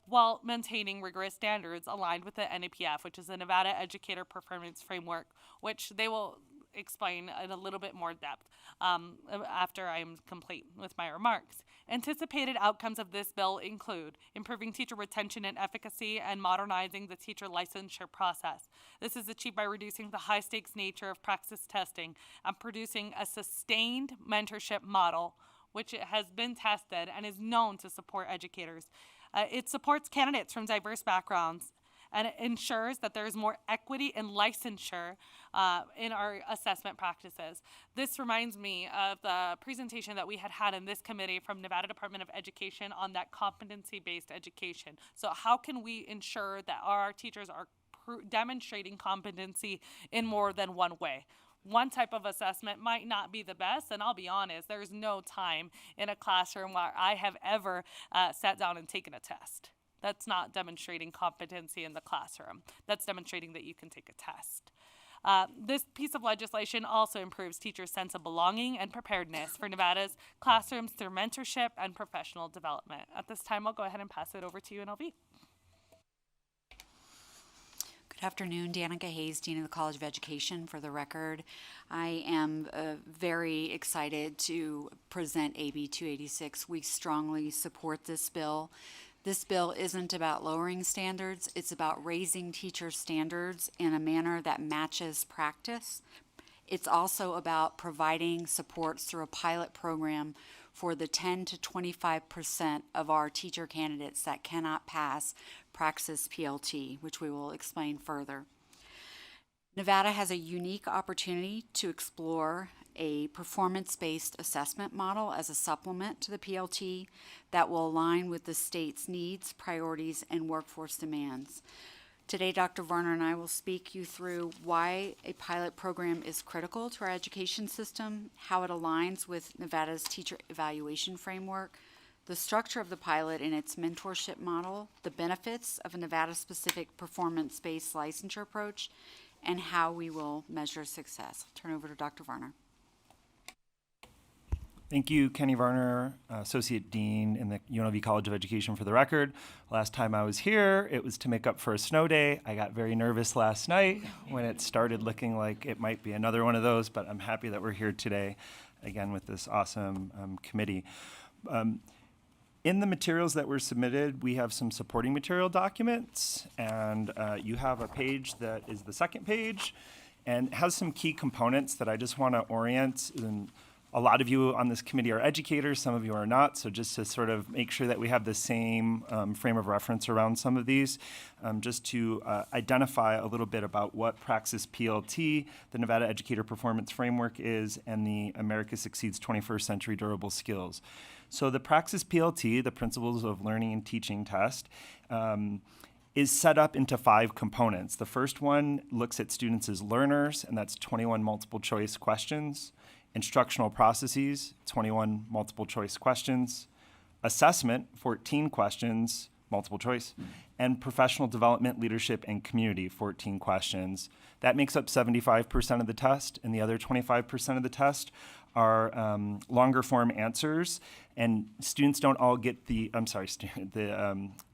while maintaining rigorous standards aligned with the NAPF, which is the Nevada Educator Performance Framework, which they will explain in a little bit more depth after I'm complete with my remarks. Anticipated outcomes of this bill include improving teacher retention and efficacy and modernizing the teacher licensure process. This is achieved by reducing the high-stakes nature of praxis testing and producing a sustained mentorship model, which has been tested and is known to support educators. It supports candidates from diverse backgrounds, and it ensures that there is more equity in licensure in our assessment practices. This reminds me of the presentation that we had in this committee from Nevada Department of Education on that competency-based education. So how can we ensure that our teachers are demonstrating competency in more than one way? One type of assessment might not be the best, and I'll be honest, there's no time in a classroom where I have ever sat down and taken a test. That's not demonstrating competency in the classroom. That's demonstrating that you can take a test. This piece of legislation also improves teachers' sense of belonging and preparedness for Nevada's classrooms through mentorship and professional development. At this time, I'll go ahead and pass it over to UNLV. Good afternoon, Danica Hayes, Dean of the College of Education. For the record, I am very excited to present AB 286. We strongly support this bill. This bill isn't about lowering standards, it's about raising teacher standards in a manner that matches practice. It's also about providing supports through a pilot program for the 10 to 25% of our teacher candidates that cannot pass Praxis PLT, which we will explain further. Nevada has a unique opportunity to explore a performance-based assessment model as a supplement to the PLT that will align with the state's needs, priorities, and workforce demands. Today, Dr. Varner and I will speak you through why a pilot program is critical to our education system, how it aligns with Nevada's teacher evaluation framework, the structure of the pilot and its mentorship model, the benefits of a Nevada-specific performance-based licensure approach, and how we will measure success. I'll turn over to Dr. Varner. Thank you, Kenny Varner, Associate Dean in the UNLV College of Education. For the record, last time I was here, it was to make up for a snow day. I got very nervous last night when it started looking like it might be another one of those, but I'm happy that we're here today, again, with this awesome committee. In the materials that were submitted, we have some supporting material documents, and you have a page that is the second page and has some key components that I just want to orient. And a lot of you on this committee are educators, some of you are not, so just to sort of make sure that we have the same frame of reference around some of these, just to identify a little bit about what Praxis PLT, the Nevada Educator Performance Framework is, and the America Succeeds 21st Century Durable Skills. So the Praxis PLT, the Principles of Learning and Teaching test, is set up into 5 components. The first one looks at students as learners, and that's 21 multiple choice questions. Instructional processes, 21 multiple choice questions. Assessment, 14 questions, multiple choice. And professional development, leadership, and community, 14 questions. That makes up 75% of the test, and the other 25% of the test are longer form answers, and students don't all get the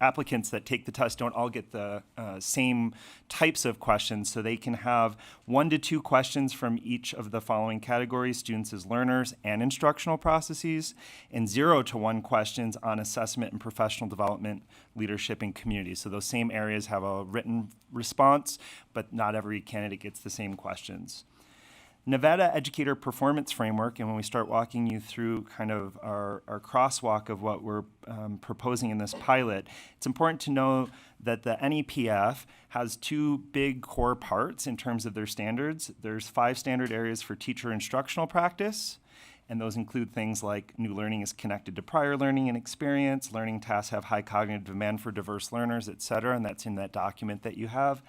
applicants that take the test don't all get the same types of questions, so they can have 1 to 2 questions from each of the following categories: students as learners and instructional processes, and 0 to 1 questions on assessment and professional development, leadership, and community. So those same areas have a written response, but not every candidate gets the same questions. Nevada Educator Performance Framework, and when we start walking you through kind of our crosswalk of what we're proposing in this pilot, it's important to know that the NEPF has 2 big core parts in terms of their standards. There's 5 standard areas for teacher instructional practice, and those include things like new learning is connected to prior learning and experience, learning tasks have high cognitive demand for diverse learners, et cetera, and that's in that document that you have.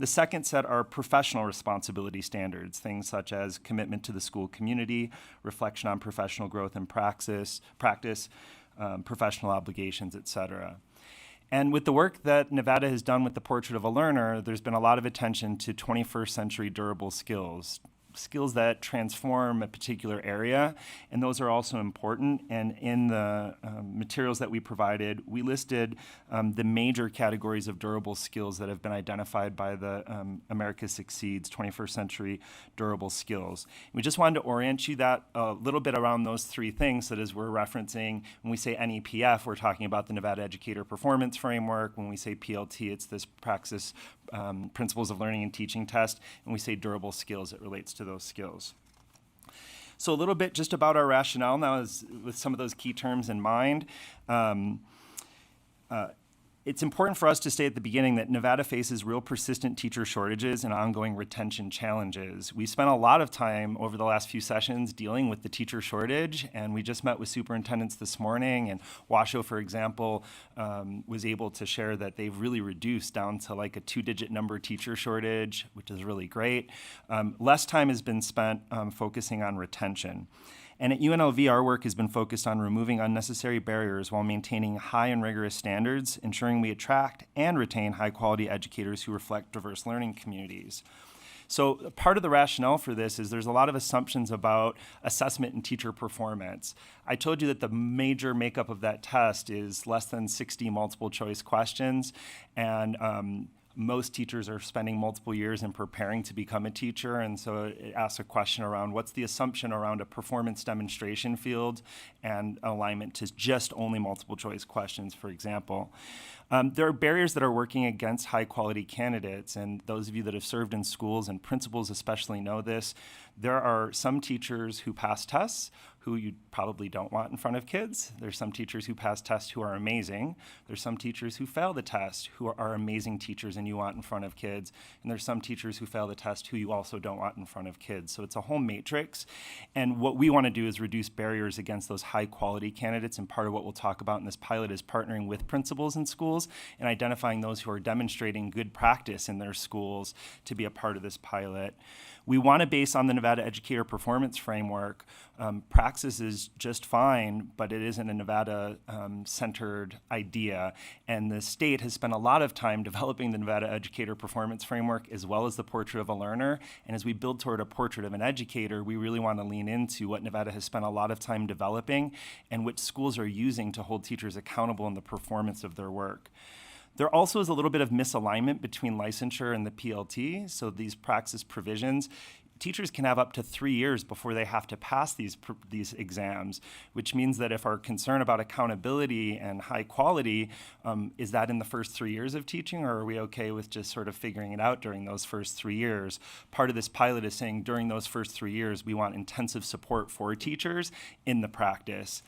The second set are professional responsibility standards, things such as commitment to the school community, reflection on professional growth and practice, professional obligations, et cetera. And with the work that Nevada has done with the Portrait of a Learner, there's been a lot of attention to 21st century durable skills that transform a particular area, and those are also important. And in the materials that we provided, we listed the major categories of durable skills that have been identified by the America Succeeds 21st Century Durable Skills. We just wanted to orient you that a little bit around those 3 things, so that as we're referencing, when we say NEPF, we're talking about the Nevada Educator Performance Framework. When we say PLT, it's this Praxis Principles of Learning and Teaching test, and we say durable skills, it relates to those skills. So a little bit just about our rationale now, is with some of those key terms in mind. It's important for us to say at the beginning that Nevada faces real persistent teacher shortages and ongoing retention challenges. We spent a lot of time over the last few sessions dealing with the teacher shortage, and we just met with superintendents this morning, and Washoe, for example, was able to share that they've really reduced down to like a 2-digit number teacher shortage, which is really great. Less time has been spent focusing on retention. And at UNLV, our work has been focused on removing unnecessary barriers while maintaining high and rigorous standards, ensuring we attract and retain high-quality educators who reflect diverse learning communities. So part of the rationale for this is there's a lot of assumptions about assessment and teacher performance. I told you that the major makeup of that test is less than 60 multiple choice questions, and most teachers are spending multiple years in preparing to become a teacher, and so it asks a question around what's the assumption around a performance demonstration field and alignment to just only multiple choice questions, for example. There are barriers that are working against high quality candidates, and those of you that have served in schools and principals especially know this. There are some teachers who pass tests who you probably don't want in front of kids. There's some teachers who pass tests who are amazing. There's some teachers who fail the test who are amazing teachers and you want in front of kids. And there's some teachers who fail the test who you also don't want in front of kids. So it's a whole matrix. And what we want to do is reduce barriers against those high quality candidates. And part of what we'll talk about in this pilot is partnering with principals in schools and identifying those who are demonstrating good practice in their schools to be a part of this pilot. We want to base on the Nevada Educator Performance Framework. Praxis is just fine, but it isn't a Nevada-centered idea. And the state has spent a lot of time developing the Nevada Educator Performance Framework as well as the Portrait of a Learner. And as we build toward a portrait of an educator, we really want to lean into what Nevada has spent a lot of time developing and which schools are using to hold teachers accountable in the performance of their work. There also is a little bit of misalignment between licensure and the PLT. So these praxis provisions, teachers can have up to 3 years before they have to pass these exams, which means that if our concern about accountability and high quality, is that in the first 3 years of teaching, or are we okay with just sort of figuring it out during those first 3 years? Part of this pilot is saying during those first 3 years, we want intensive support for teachers in the practice.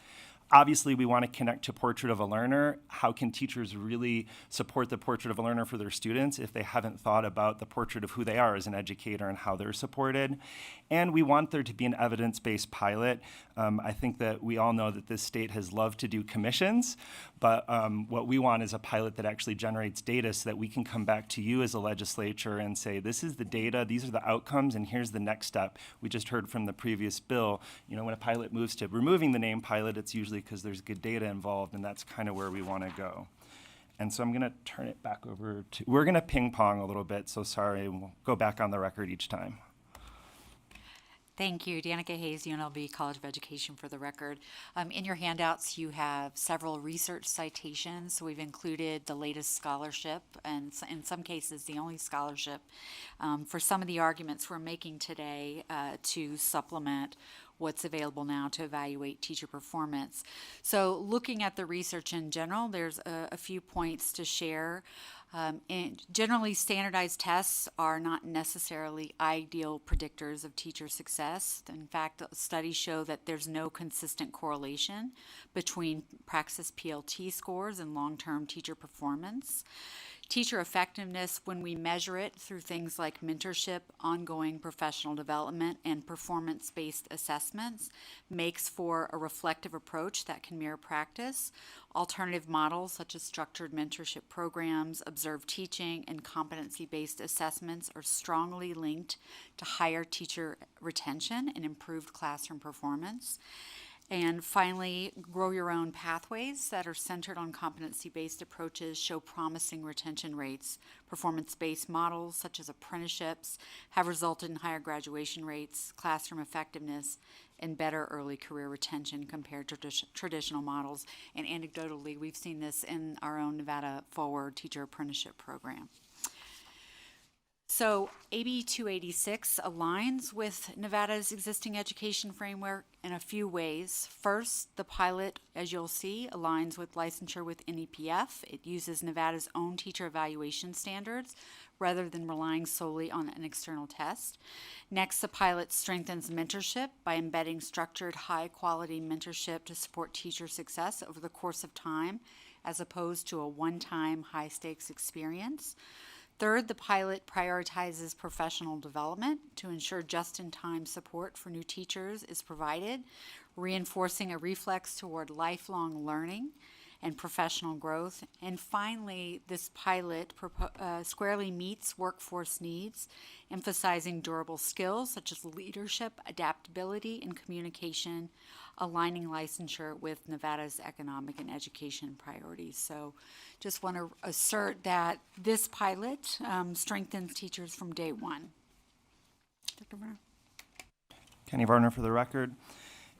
Obviously, we want to connect to Portrait of a Learner. How can teachers really support the Portrait of a Learner for their students if they haven't thought about the portrait of who they are as an educator and how they're supported? And we want there to be an evidence-based pilot. I think that we all know that this state has loved to do commissions, but what we want is a pilot that actually generates data so that we can come back to you as a legislature and say, this is the data, these are the outcomes, and here's the next step. We just heard from the previous bill, you know, when a pilot moves to removing the name pilot, it's usually because there's good data involved, and that's kind of where we want to go. And so I'm going to turn it back over to, we're going to ping pong a little bit, so sorry, we'll go back on the record each time. Thank you. Danica Hayes, UNLV College of Education for the record. In your handouts, you have several research citations. So we've included the latest scholarship, and in some cases, the only scholarship, for some of the arguments we're making today to supplement what's available now to evaluate teacher performance. So looking at the research in general, there's a few points to share. And generally, standardized tests are not necessarily ideal predictors of teacher success. In fact, studies show that there's no consistent correlation between Praxis PLT scores and long-term teacher performance. Teacher effectiveness, when we measure it through things like mentorship, ongoing professional development, and performance-based assessments, makes for a reflective approach that can mirror practice. Alternative models such as structured mentorship programs, observed teaching, and competency-based assessments are strongly linked to higher teacher retention and improved classroom performance. And finally, grow your own pathways that are centered on competency-based approaches show promising retention rates. Performance-based models such as apprenticeships have resulted in higher graduation rates, classroom effectiveness, and better early career retention compared to traditional models. And anecdotally, we've seen this in our own Nevada Forward teacher apprenticeship program. So AB 286 aligns with Nevada's existing education framework in a few ways. First, the pilot, as you'll see, aligns with licensure with NEPF. It uses Nevada's own teacher evaluation standards rather than relying solely on an external test. Next, the pilot strengthens mentorship by embedding structured, high-quality mentorship to support teacher success over the course of time, as opposed to a one-time, high-stakes experience. Third, the pilot prioritizes professional development to ensure just-in-time support for new teachers is provided, reinforcing a reflex toward lifelong learning and professional growth. And finally, this pilot squarely meets workforce needs, emphasizing durable skills such as leadership, adaptability, and communication, aligning licensure with Nevada's economic and education priorities. So just want to assert that this pilot strengthens teachers from day one. Dr. Varner. Kenny Varner for the record.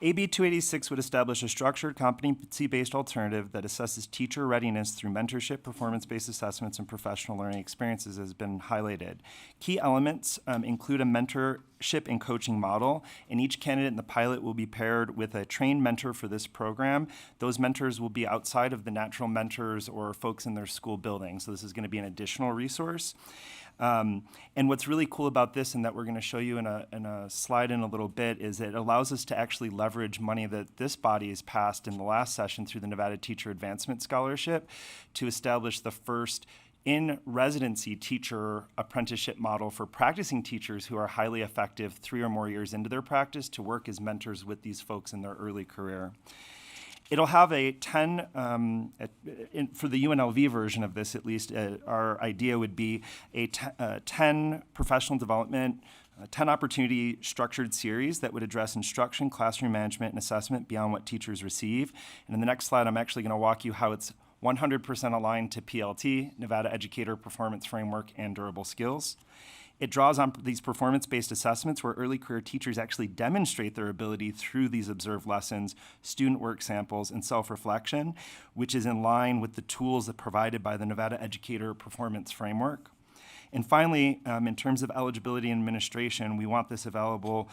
AB 286 would establish a structured competency-based alternative that assesses teacher readiness through mentorship, performance-based assessments, and professional learning experiences, as has been highlighted. Key elements include a mentorship and coaching model, and each candidate in the pilot will be paired with a trained mentor for this program. Those mentors will be outside of the natural mentors or folks in their school building, so this is going to be an additional resource. And what's really cool about this, and that we're going to show you in a slide in a little bit, is it allows us to actually leverage money that this body has passed in the last session through the Nevada Teacher Advancement Scholarship to establish the first in-residency teacher apprenticeship model for practicing teachers who are highly effective 3 or more years into their practice to work as mentors with these folks in their early career. It'll have a 10, for the UNLV version of this at least, our idea would be a 10 professional development, 10 opportunity structured series that would address instruction, classroom management, and assessment beyond what teachers receive. And in the next slide, I'm actually going to walk you how it's 100% aligned to PLT, Nevada Educator Performance Framework, and Durable Skills. It draws on these performance-based assessments where early career teachers actually demonstrate their ability through these observed lessons, student work samples, and self-reflection, which is in line with the tools that provided by the Nevada Educator Performance Framework. And finally, in terms of eligibility and administration, we want this available,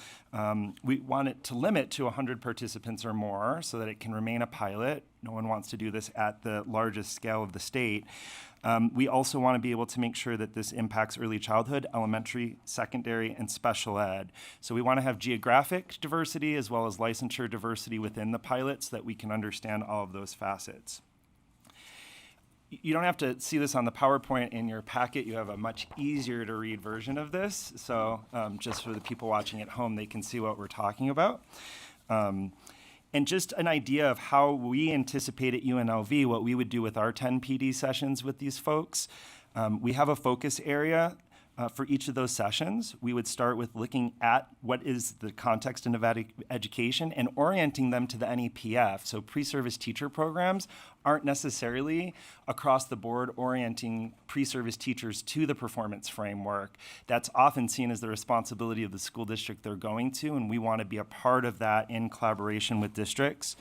we want it to limit to 100 participants or more so that it can remain a pilot. No one wants to do this at the largest scale of the state. We also want to be able to make sure that this impacts early childhood, elementary, secondary, and special ed. So we want to have geographic diversity as well as licensure diversity within the pilot so that we can understand all of those facets. You don't have to see this on the PowerPoint in your packet. You have a much easier to read version of this. So just for the people watching at home, they can see what we're talking about. And just an idea of how we anticipate at UNLV what we would do with our 10 PD sessions with these folks. We have a focus area for each of those sessions. We would start with looking at what is the context of Nevada education and orienting them to the NEPF. So pre-service teacher programs aren't necessarily across the board orienting pre-service teachers to the performance framework. That's often seen as the responsibility of the school district they're going to, and we want to be a part of that in collaboration with districts.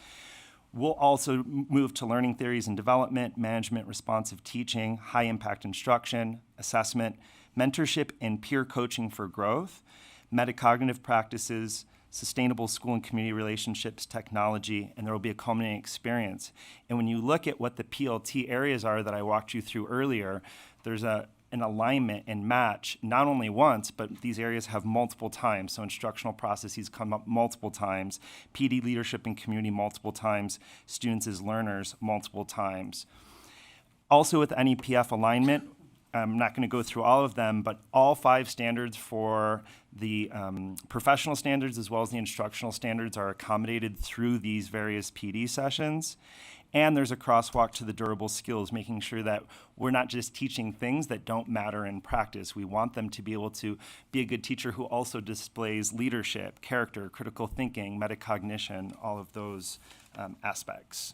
We'll also move to learning theories and development, management, responsive teaching, high impact instruction, assessment, mentorship and peer coaching for growth, metacognitive practices, sustainable school and community relationships, technology, and there will be a culminating experience. And when you look at what the PLT areas are that I walked you through earlier, there's an alignment and match, not only once, but these areas have multiple times. So instructional processes come up multiple times, PD leadership and community multiple times, students as learners multiple times. Also with NEPF alignment, I'm not going to go through all of them, but all 5 standards for the professional standards as well as the instructional standards are accommodated through these various PD sessions. And there's a crosswalk to the durable skills, making sure that we're not just teaching things that don't matter in practice. We want them to be able to be a good teacher who also displays leadership, character, critical thinking, metacognition, all of those aspects.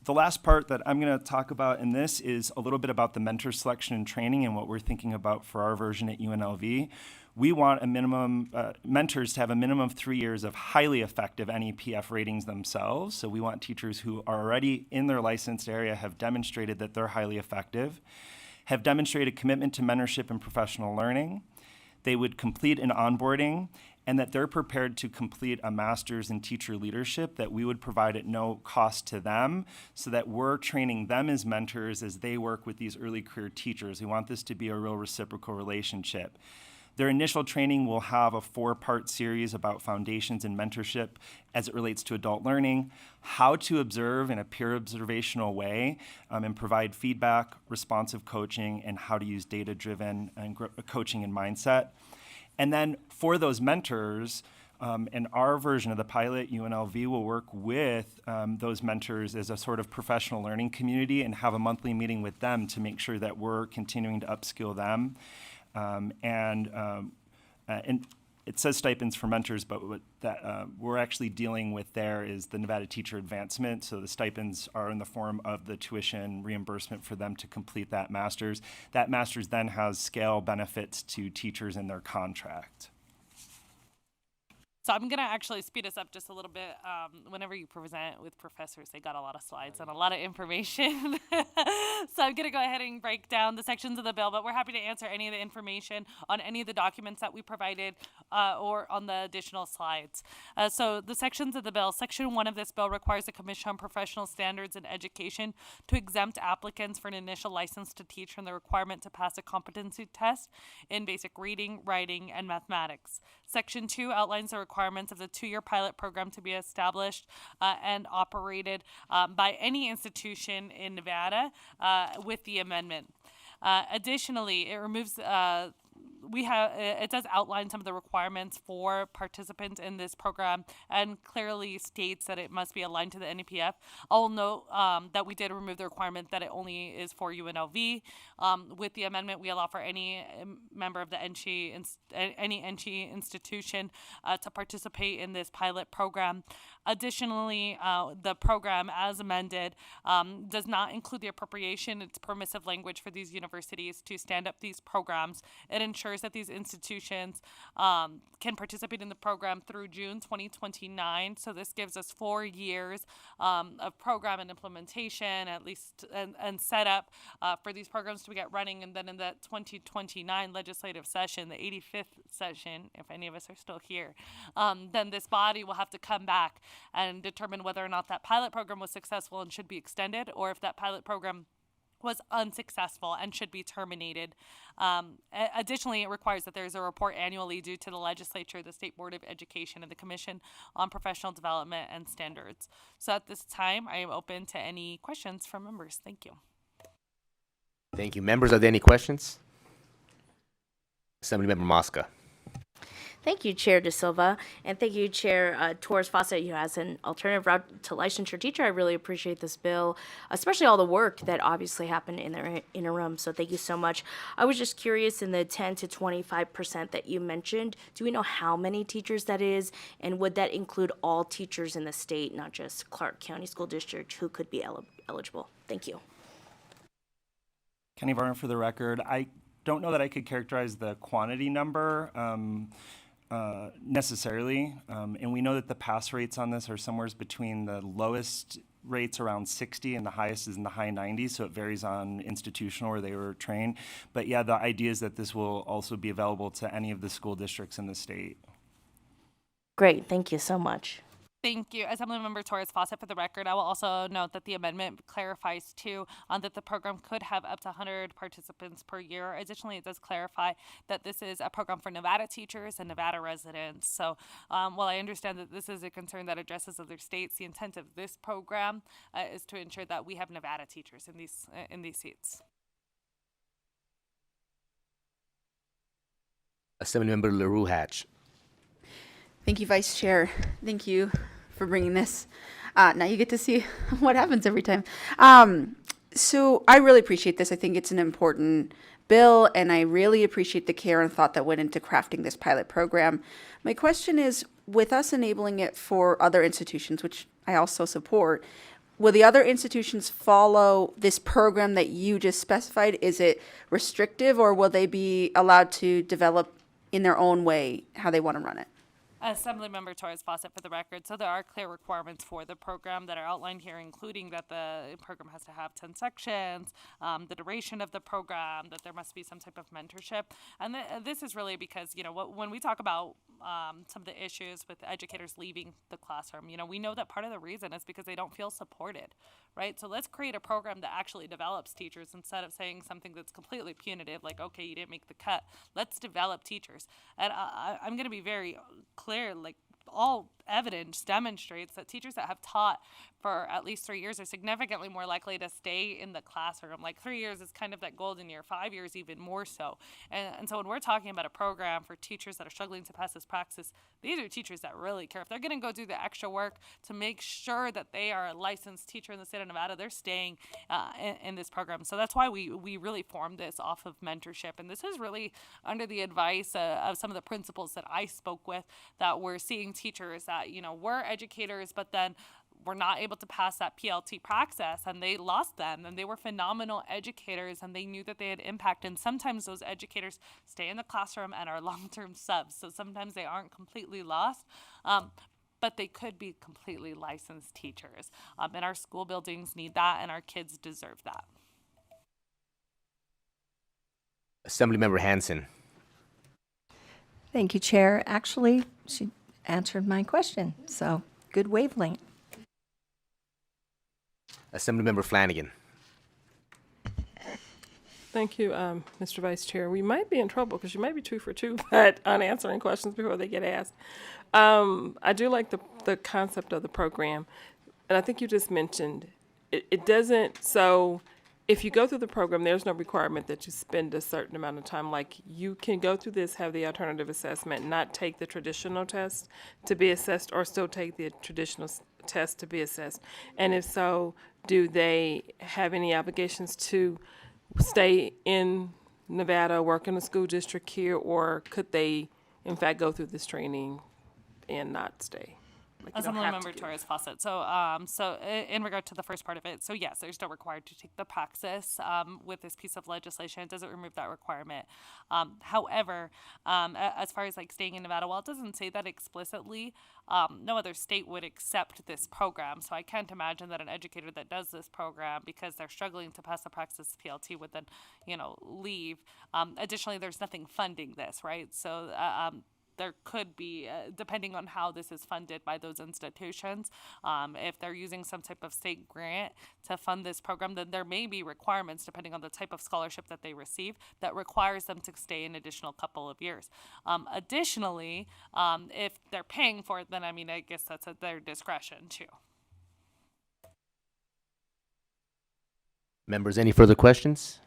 The last part that I'm going to talk about in this is a little bit about the mentor selection and training and what we're thinking about for our version at UNLV. We want a minimum, mentors to have a minimum of 3 years of highly effective NEPF ratings themselves. So we want teachers who are already in their licensed area, have demonstrated that they're highly effective, have demonstrated commitment to mentorship and professional learning. They would complete an onboarding, and that they're prepared to complete a master's in teacher leadership that we would provide at no cost to them so that we're training them as mentors as they work with these early career teachers. We want this to be a real reciprocal relationship. Their initial training will have a 4-part series about foundations and mentorship as it relates to adult learning, how to observe in a peer observational way and provide feedback, responsive coaching, and how to use data-driven and coaching and mindset. And then for those mentors, in our version of the pilot, UNLV will work with those mentors as a sort of professional learning community and have a monthly meeting with them to make sure that we're continuing to upskill them. And it says stipends for mentors, but what we're actually dealing with there is the Nevada Teacher Advancement. So the stipends are in the form of the tuition reimbursement for them to complete that master's. That master's then has scale benefits to teachers in their contract. So I'm going to actually speed us up just a little bit. Whenever you present with professors, they got a lot of slides and a lot of information. So I'm going to go ahead and break down the sections of the bill, but we're happy to answer any of the information on any of the documents that we provided or on the additional slides. So the sections of the bill, Section 1 of this bill requires the Commission on Professional Standards in Education to exempt applicants for an initial license to teach from the requirement to pass a competency test in basic reading, writing, and mathematics. Section 2 outlines the requirements of the 2-year pilot program to be established and operated by any institution in Nevada with the amendment. Additionally, it removes it does outline some of the requirements for participants in this program and clearly states that it must be aligned to the NEPF. I'll note that we did remove the requirement that it only is for UNLV. With the amendment, we allow for any member of the any NCHE institution to participate in this pilot program. Additionally, the program, as amended, does not include the appropriation. It's permissive language for these universities to stand up these programs. It ensures that these institutions can participate in the program through June 2029. So this gives us 4 years of program and implementation, at least, and setup for these programs to get running. And then in the 2029 legislative session, the 85th session, if any of us are still here, then this body will have to come back and determine whether or not that pilot program was successful and should be extended, or if that pilot program was unsuccessful and should be terminated. Additionally, it requires that there is a report annually due to the legislature, the State Board of Education, and the Commission on Professional Development and Standards. So at this time, I am open to any questions from members. Thank you. Thank you. Members, are there any questions? Assemblymember Mosca. Thank you, Chair De Silva, and thank you, Chair Torres Fawcett. As an alternative route to licensure teacher, I really appreciate this bill, especially all the work that obviously happened in the interim. So thank you so much. I was just curious, in the 10 to 25% that you mentioned, do we know how many teachers that is, and would that include all teachers in the state, not just Clark County School District, who could be eligible? Thank you. Kenny Varner for the record. I don't know that I could characterize the quantity number necessarily, and we know that the pass rates on this are somewhere between the lowest rates around 60 and the highest is in the high 90s, so it varies on institutional where they were trained. But yeah, the idea is that this will also be available to any of the school districts in the state. Great, thank you so much. Thank you. Assemblymember Torres Fawcett, for the record, I will also note that the amendment clarifies, too, that the program could have up to 100 participants per year. Additionally, it does clarify that this is a program for Nevada teachers and Nevada residents. So while I understand that this is a concern that addresses other states, the intent of this program is to ensure that we have Nevada teachers in these seats. Assemblymember LaRue Hatch. Thank you, Vice Chair. Thank you for bringing this. Now you get to see what happens every time. So I really appreciate this. I think it's an important bill, and I really appreciate the care and thought that went into crafting this pilot program. My question is, with us enabling it for other institutions, which I also support, will the other institutions follow this program that you just specified? Is it restrictive, or will they be allowed to develop in their own way how they want to run it? Assemblymember Torres Fawcett, for the record. So there are clear requirements for the program that are outlined here, including that the program has to have 10 sections, the duration of the program, that there must be some type of mentorship. And this is really because, when we talk about some of the issues with educators leaving the classroom, we know that part of the reason is because they don't feel supported, right? So let's create a program that actually develops teachers instead of saying something that's completely punitive, like, okay, you didn't make the cut. Let's develop teachers. And I'm going to be very clear. Like, all evidence demonstrates that teachers that have taught for at least 3 years are significantly more likely to stay in the classroom. Like, 3 years is kind of that golden year, 5 years even more so. And so when we're talking about a program for teachers that are struggling to pass this praxis, these are teachers that really care. If they're going to go do the extra work to make sure that they are a licensed teacher in the state of Nevada, they're staying in this program. So that's why we really formed this off of mentorship. And this is really under the advice of some of the principals that I spoke with, that were seeing teachers that, were educators, but then were not able to pass that PLT process, and they lost them, and they were phenomenal educators, and they knew that they had impact. And sometimes those educators stay in the classroom and are long-term subs, so sometimes they aren't completely lost. But they could be completely licensed teachers. And our school buildings need that, and our kids deserve that. Assemblymember Hanson. Thank you, Chair. Actually, she answered my question, so good wavelength. Assemblymember Flanagan. Thank you, Mr. Vice Chair. We might be in trouble because you might be 2 for 2, but on answering questions before they get asked. I do like the concept of the program, and I think you just mentioned it doesn't, so if you go through the program, there's no requirement that you spend a certain amount of time. Like, you can go through this, have the alternative assessment, not take the traditional test to be assessed, or still take the traditional test to be assessed. And if so, do they have any obligations to stay in Nevada, work in a school district here, or could they, in fact, go through this training and not stay? Like, Assemblymember Torres Fawcett. So, in regard to the first part of it, so yes, they're still required to take the praxis with this piece of legislation. It doesn't remove that requirement. However, as far as like staying in Nevada, while it doesn't say that explicitly, no other state would accept this program. So I can't imagine that an educator that does this program because they're struggling to pass the praxis PLT would then, leave. Additionally, there's nothing funding this, right? So there could be, depending on how this is funded by those institutions, if they're using some type of state grant to fund this program, then there may be requirements, depending on the type of scholarship that they receive, that requires them to stay an additional couple of years. Additionally, if they're paying for it, then I guess that's at their discretion too. Members, any further questions?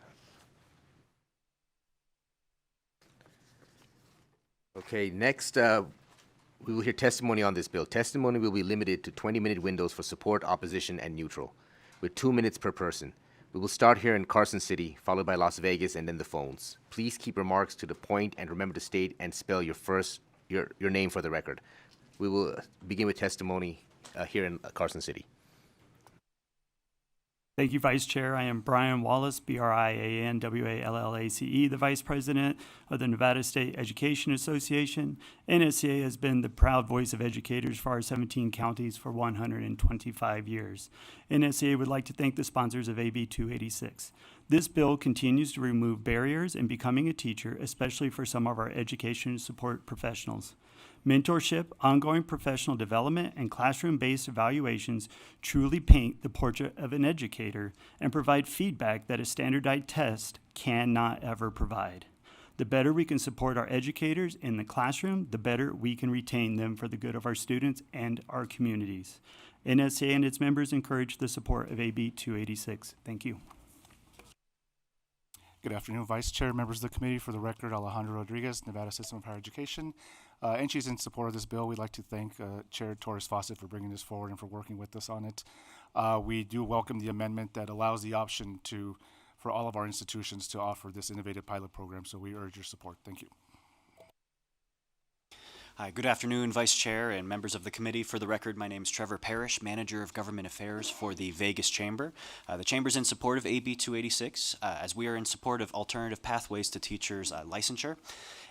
Okay, next, we will hear testimony on this bill. Testimony will be limited to 20-minute windows for support, opposition, and neutral, with 2 minutes per person. We will start here in Carson City, followed by Las Vegas, and then the phones. Please keep remarks to the point and remember to state and spell your name for the record. We will begin with testimony here in Carson City. Thank you, Vice Chair. I am Brian Wallace, BrianWallace, the Vice President of the Nevada State Education Association. NSCA has been the proud voice of educators for our 17 counties for 125 years. NSCA would like to thank the sponsors of AB 286. This bill continues to remove barriers in becoming a teacher, especially for some of our education support professionals. Mentorship, ongoing professional development, and classroom-based evaluations truly paint the portrait of an educator and provide feedback that a standardized test cannot ever provide. The better we can support our educators in the classroom, the better we can retain them for the good of our students and our communities. NSA and its members encourage the support of AB 286. Thank you. Good afternoon, Vice Chair, members of the committee. For the record, Alejandro Rodriguez, Nevada System of Higher Education. And she's in support of this bill. We'd like to thank Chair Torres Fawcett for bringing this forward and for working with us on it. We do welcome the amendment that allows the option for all of our institutions to offer this innovative pilot program, so we urge your support. Thank you. Hi, good afternoon, Vice Chair and members of the committee. For the record, my name is Trevor Parrish, Manager of Government Affairs for the Vegas Chamber. The Chamber is in support of AB 286, as we are in support of alternative pathways to teachers' licensure.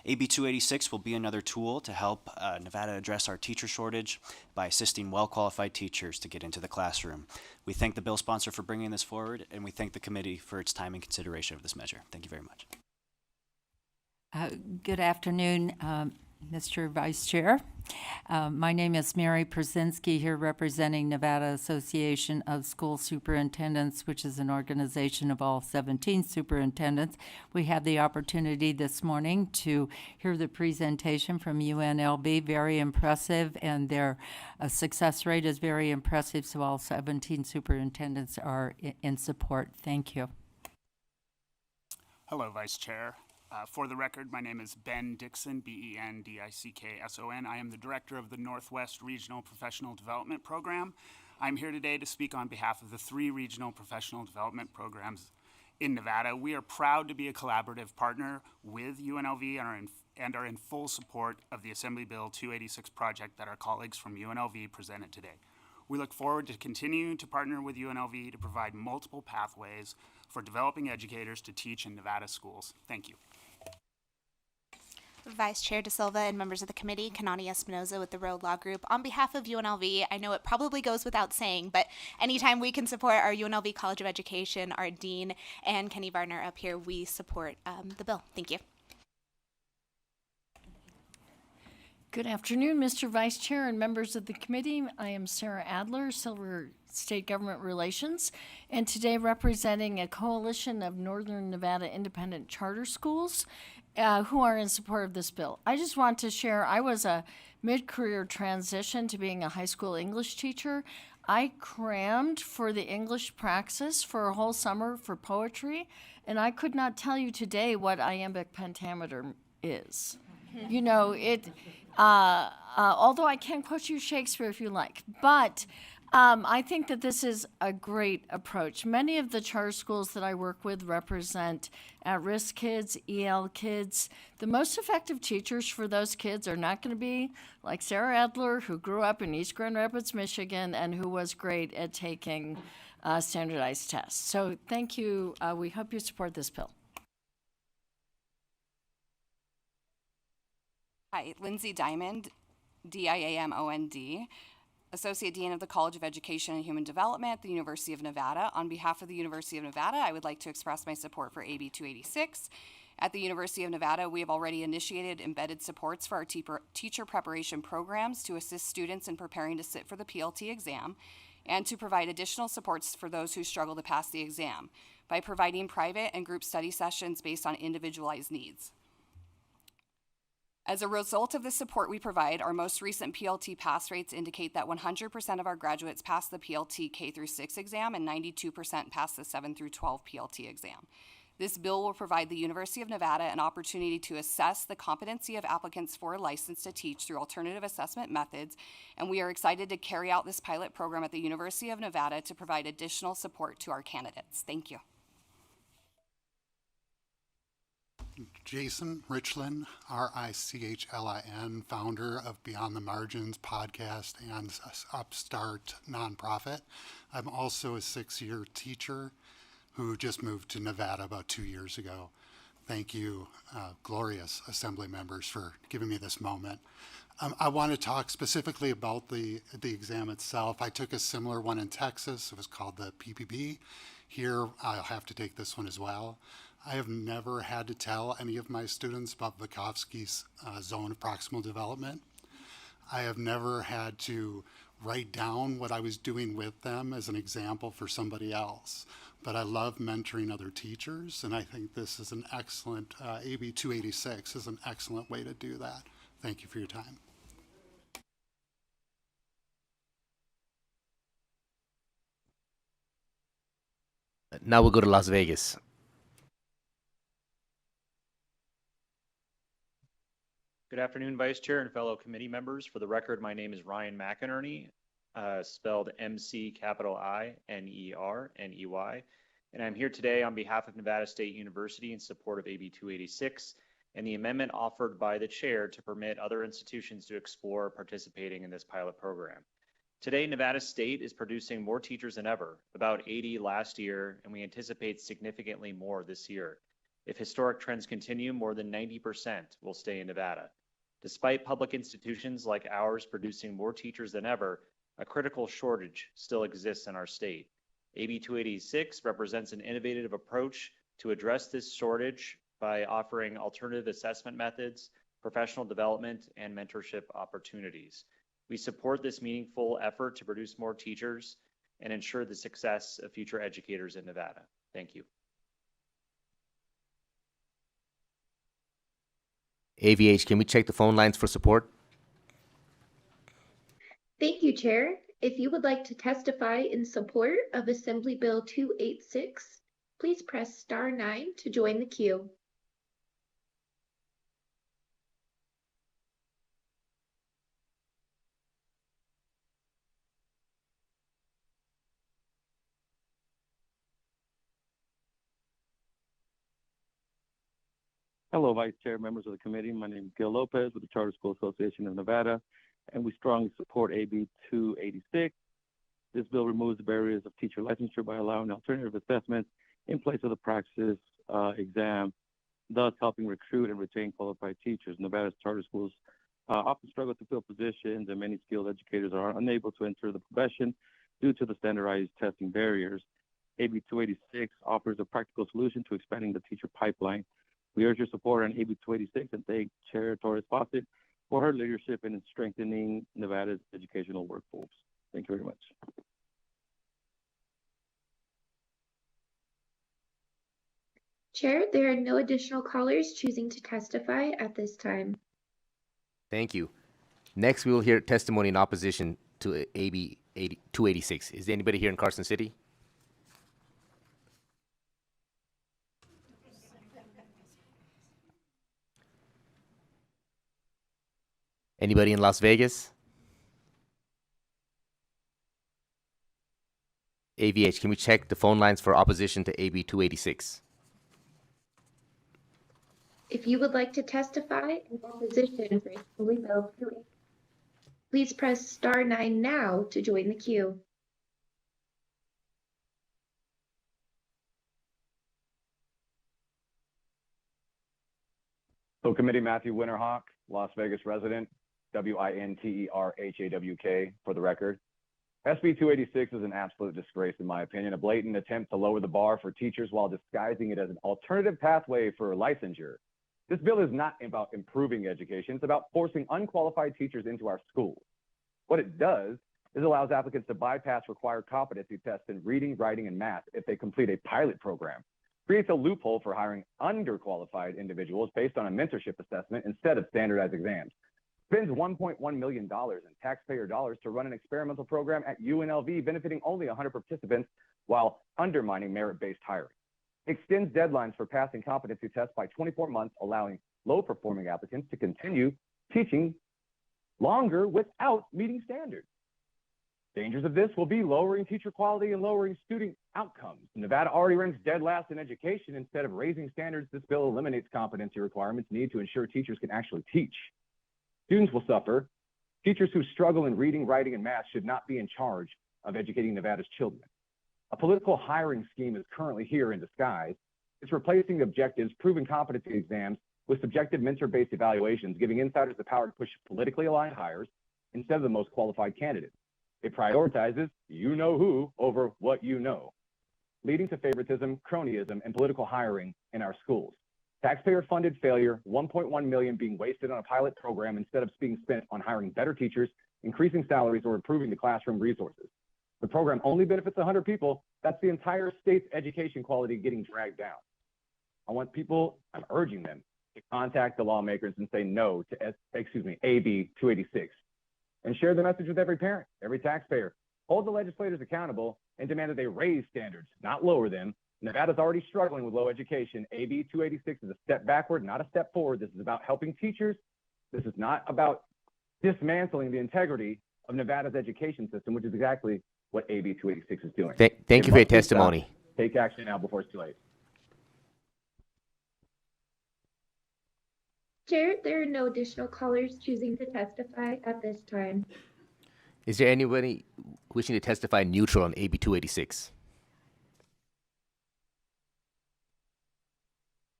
AB 286 will be another tool to help Nevada address our teacher shortage by assisting well-qualified teachers to get into the classroom. We thank the bill sponsor for bringing this forward, and we thank the committee for its time and consideration of this measure. Thank you very much. Good afternoon, Mr. Vice Chair. My name is Mary Przinski, here representing Nevada Association of School Superintendents, which is an organization of all 17 superintendents. We had the opportunity this morning to hear the presentation from UNLV, very impressive, and their success rate is very impressive, so all 17 superintendents are in support. Thank you. Hello, Vice Chair. For the record, my name is Ben Dixon, B-E-N-D-I-C-K-S-O-N. I am the Director of the Northwest Regional Professional Development Program. I'm here today to speak on behalf of the 3 regional professional development programs in Nevada. We are proud to be a collaborative partner with UNLV and are in full support of the Assembly Bill 286 project that our colleagues from UNLV presented today. We look forward to continuing to partner with UNLV to provide multiple pathways for developing educators to teach in Nevada schools. Thank you. Vice Chair De Silva and members of the committee, Kanani Espinoza with the Road Law Group. On behalf of UNLV, I know it probably goes without saying, but anytime we can support our UNLV College of Education, our Dean, and Kenny Varner up here, we support the bill. Thank you. Good afternoon, Mr. Vice Chair and members of the committee. I am Sarah Adler, Silver State Government Relations, and today representing a coalition of Northern Nevada independent charter schools who are in support of this bill. I just want to share, I was a mid-career transition to being a high school English teacher. I crammed for the English praxis for a whole summer for poetry, and I could not tell you today what iambic pentameter is. You know, although I can quote you Shakespeare if you like, but I think that this is a great approach. Many of the charter schools that I work with represent at-risk kids, EL kids. The most effective teachers for those kids are not going to be like Sarah Adler, who grew up in East Grand Rapids, Michigan, and who was great at taking standardized tests. So thank you. We hope you support this bill. Hi, Lindsay Diamond, D-I-A-M-O-N-D, Associate Dean of the College of Education and Human Development at the University of Nevada. On behalf of the University of Nevada, I would like to express my support for AB 286. At the University of Nevada, we have already initiated embedded supports for our teacher preparation programs to assist students in preparing to sit for the PLT exam and to provide additional supports for those who struggle to pass the exam by providing private and group study sessions based on individualized needs. As a result of the support we provide, our most recent PLT pass rates indicate that 100% of our graduates pass the PLT K through 6 exam and 92% pass the 7 through 12 PLT exam. This bill will provide the University of Nevada an opportunity to assess the competency of applicants for a license to teach through alternative assessment methods, and we are excited to carry out this pilot program at the University of Nevada to provide additional support to our candidates. Thank you. Jason Richlin, R-I-C-H-L-I-N, founder of Beyond the Margins podcast and Upstart nonprofit. I'm also a 6-year teacher who just moved to Nevada about 2 years ago. Thank you, glorious assembly members, for giving me this moment. I want to talk specifically about the exam itself. I took a similar one in Texas. It was called the PPP. Here, I'll have to take this one as well. I have never had to tell any of my students about Vygotsky's zone of proximal development. I have never had to write down what I was doing with them as an example for somebody else. But I love mentoring other teachers, and I think this is an excellent, AB 286 is an excellent way to do that. Thank you for your time. Now we'll go to Las Vegas. Good afternoon, Vice Chair and fellow committee members. For the record, my name is Ryan McInerney, spelled M-C-I-N-E-R-N-E-Y, and I'm here today on behalf of Nevada State University in support of AB 286 and the amendment offered by the chair to permit other institutions to explore participating in this pilot program. Today, Nevada State is producing more teachers than ever, about 80 last year, and we anticipate significantly more this year. If historic trends continue, more than 90% will stay in Nevada. Despite public institutions like ours producing more teachers than ever, a critical shortage still exists in our state. AB 286 represents an innovative approach to address this shortage by offering alternative assessment methods, professional development, and mentorship opportunities. We support this meaningful effort to produce more teachers and ensure the success of future educators in Nevada. Thank you. AVH, can we check the phone lines for support? Thank you, Chair. If you would like to testify in support of Assembly Bill 286, please press *9 to join the queue. Hello, Vice Chair, members of the committee. My name is Gil Lopez with the Charter School Association of Nevada, and we strongly support AB 286. This bill removes the barriers of teacher licensure by allowing alternative assessments in place of the praxis exam, thus helping recruit and retain qualified teachers. Nevada's charter schools often struggle to fill positions, and many skilled educators are unable to enter the profession due to the standardized testing barriers. AB 286 offers a practical solution to expanding the teacher pipeline. We urge your support on AB 286 and thank Chair Torres Fawcett for her leadership in strengthening Nevada's educational workforce. Thank you very much. Chair, there are no additional callers choosing to testify at this time. Thank you. Next, we will hear testimony in opposition to AB 286. Is there anybody here in Carson City? Anybody in Las Vegas? AVH, can we check the phone lines for opposition to AB 286? If you would like to testify in opposition for Assembly Bill 286, please press star 9 now to join the queue. So Committee Matthew Winterhawk, Las Vegas resident, WINTERHAWK for the record. SB 286 is an absolute disgrace in my opinion, a blatant attempt to lower the bar for teachers while disguising it as an alternative pathway for licensure. This bill is not about improving education, it's about forcing unqualified teachers into our schools. What it does is allows applicants to bypass required competency tests in reading, writing, and math if they complete a pilot program. Creates a loophole for hiring underqualified individuals based on a mentorship assessment instead of standardized exams. Spends $1.1 million in taxpayer dollars to run an experimental program at UNLV benefiting only 100 participants while undermining merit-based hiring. Extends deadlines for passing competency tests by 24 months, allowing low-performing applicants to continue teaching longer without meeting standards. Dangers of this will be lowering teacher quality and lowering student outcomes. Nevada already ranks dead last in education. Instead of raising standards, this bill eliminates competency requirements needed to ensure teachers can actually teach. Students will suffer. Teachers who struggle in reading, writing, and math should not be in charge of educating Nevada's children. A political hiring scheme is currently here in disguise. It's replacing objectives, proven competency exams with subjective mentor-based evaluations, giving insiders the power to push politically aligned hires instead of the most qualified candidates. It prioritizes you-know-who over what you know, leading to favoritism, cronyism, and political hiring in our schools. Taxpayer-funded failure, $1.1 million being wasted on a pilot program instead of being spent on hiring better teachers, increasing salaries, or improving the classroom resources. The program only benefits 100 people. That's the entire state's education quality getting dragged down. I'm urging them to contact the lawmakers and say no to AB 286 and share the message with every parent, every taxpayer. Hold the legislators accountable and demand that they raise standards, not lower them. Nevada's already struggling with low education. AB 286 is a step backward, not a step forward. This is about helping teachers. This is not about dismantling the integrity of Nevada's education system, which is exactly what AB 286 is doing. Thank you for your testimony. Take action now before it's too late. Chair, there are no additional callers choosing to testify at this time. Is there anybody wishing to testify neutral on AB 286?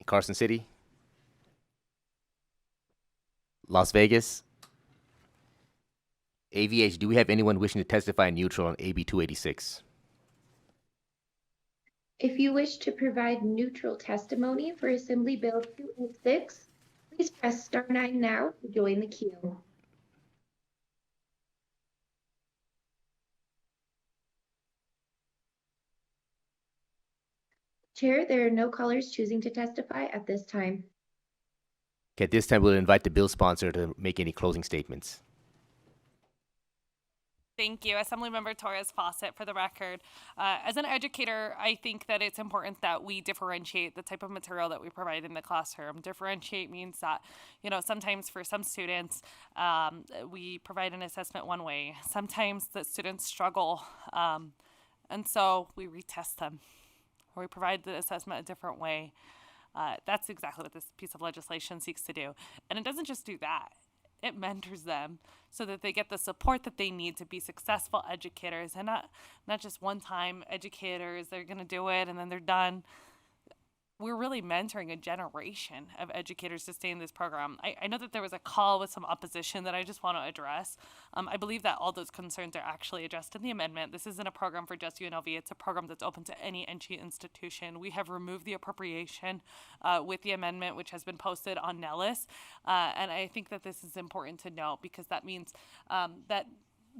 Carson City? Las Vegas? AVH, do we have anyone wishing to testify neutral on AB 286? If you wish to provide neutral testimony for Assembly Bill 286, please press star 9 now to join the queue. Chair, there are no callers choosing to testify at this time. Okay, at this time, we'll invite the bill sponsor to make any closing statements. Thank you. Assemblymember Torres Fawcett for the record. As an educator, I think that it's important that we differentiate the type of material that we provide in the classroom. Differentiate means that, sometimes for some students, we provide an assessment one way. Sometimes the students struggle, and so we retest them, or we provide the assessment a different way. That's exactly what this piece of legislation seeks to do. And it doesn't just do that. it mentors them so that they get the support that they need to be successful educators, and not just one-time educators. They're going to do it and then they're done. We're really mentoring a generation of educators to stay in this program. I know that there was a call with some opposition that I just want to address. I believe that all those concerns are actually addressed in the amendment. This isn't a program for just UNLV. It's a program that's open to any NC institution. We have removed the appropriation with the amendment, which has been posted on Nellis. And I think that this is important to note because that means that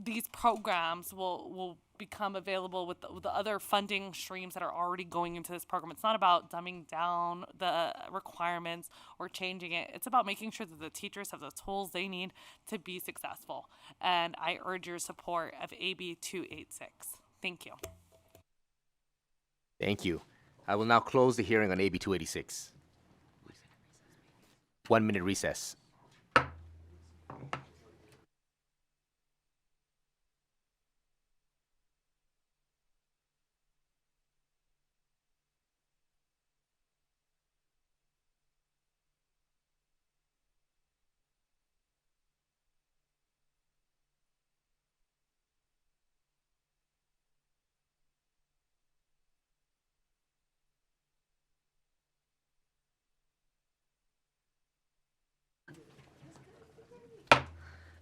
these programs will become available with the other funding streams that are already going into this program. It's not about dumbing down the requirements or changing it. It's about making sure that the teachers have the tools they need to be successful. And I urge your support of AB 286. Thank you. Thank you. I will now close the hearing on AB 286. 1 minute recess.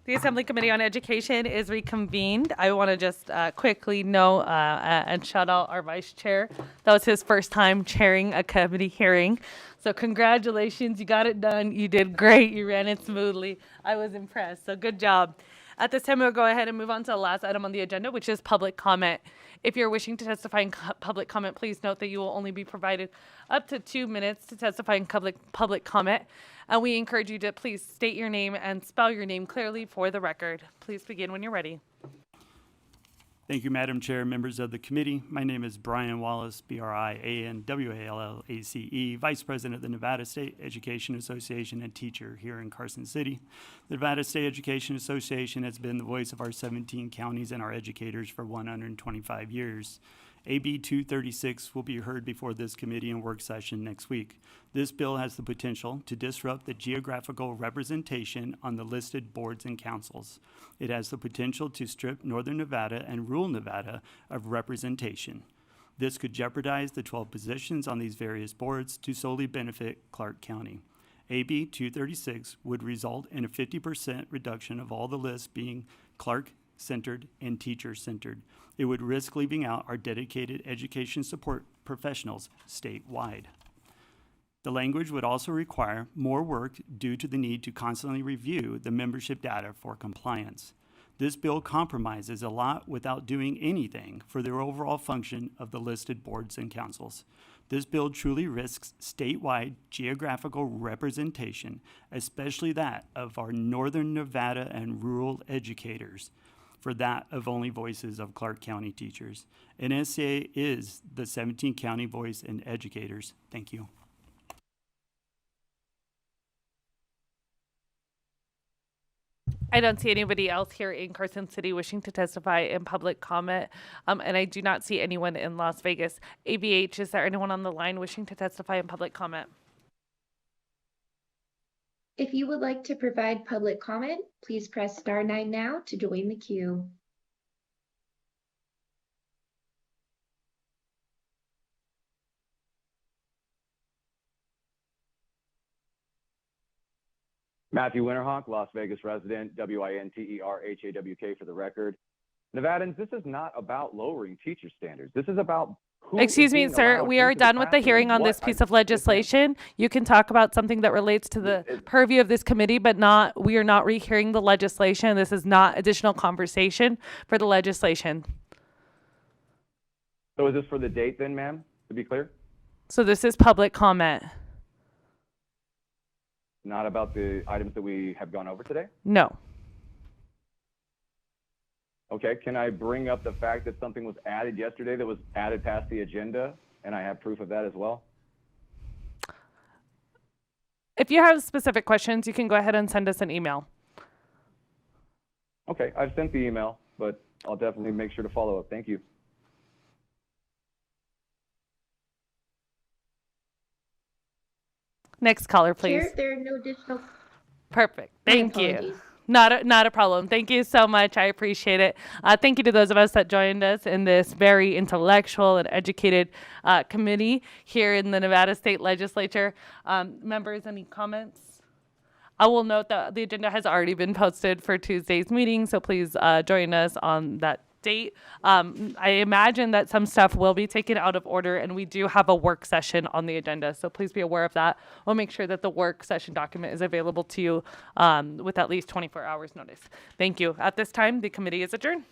The Assembly Committee on Education is reconvened. I want to just quickly know and shout out our Vice Chair. That was his first time chairing a committee hearing. So congratulations, you got it done. You did great. You ran it smoothly. I was impressed. So good job. At this time, we'll go ahead and move on to the last item on the agenda, which is public comment. If you're wishing to testify in public comment, please note that you will only be provided up to 2 minutes to testify in public comment. And we encourage you to please state your name and spell your name clearly for the record. Please begin when you're ready. Thank you, Madam Chair, members of the committee. My name is Brian Wallace, BrianWallace, Vice President of the Nevada State Education Association and teacher here in Carson City. The Nevada State Education Association has been the voice of our 17 counties and our educators for 125 years. AB 236 will be heard before this committee in work session next week. This bill has the potential to disrupt the geographical representation on the listed boards and councils. It has the potential to strip Northern Nevada and rural Nevada of representation. This could jeopardize the 12 positions on these various boards to solely benefit Clark County. AB 236 would result in a 50% reduction of all the lists being Clark-centered and teacher-centered. It would risk leaving out our dedicated education support professionals statewide. The language would also require more work due to the need to constantly review the membership data for compliance. This bill compromises a lot without doing anything for the overall function of the listed boards and councils. This bill truly risks statewide geographical representation, especially that of our Northern Nevada and rural educators, for that of only voices of Clark County teachers. NSCA is the 17 county voice and educators. Thank you. I don't see anybody else here in Carson City wishing to testify in public comment, and I do not see anyone in Las Vegas. ABH, is there anyone on the line wishing to testify in public comment? If you would like to provide public comment, please press *9 now to join the queue. Matthew Winterhawk, Las Vegas resident, WINTERHAWK for the record. Nevadans, this is not about lowering teacher standards. This is about Excuse me, sir, we are done with the hearing on this piece of legislation. You can talk about something that relates to the purview of this committee, but we are not rehearing the legislation. This is not additional conversation for the legislation. So is this for the date then, ma'am, to be clear? So this is public comment. Not about the items that we have gone over today? No. Okay, can I bring up the fact that something was added yesterday that was added past the agenda, and I have proof of that as well? If you have specific questions, you can go ahead and send us an email. Okay, I've sent the email, but I'll definitely make sure to follow up. Thank you. Next caller, please. Chair, there are no additional. Perfect. Thank you. Not a problem. Thank you so much. I appreciate it. Thank you to those of us that joined us in this very intellectual and educated committee here in the Nevada State Legislature. Members, any comments? I will note that the agenda has already been posted for Tuesday's meeting, so please join us on that date. I imagine that some stuff will be taken out of order, and we do have a work session on the agenda, so please be aware of that. We'll make sure that the work session document is available to you with at least 24 hours notice. Thank you. At this time, the committee is adjourned.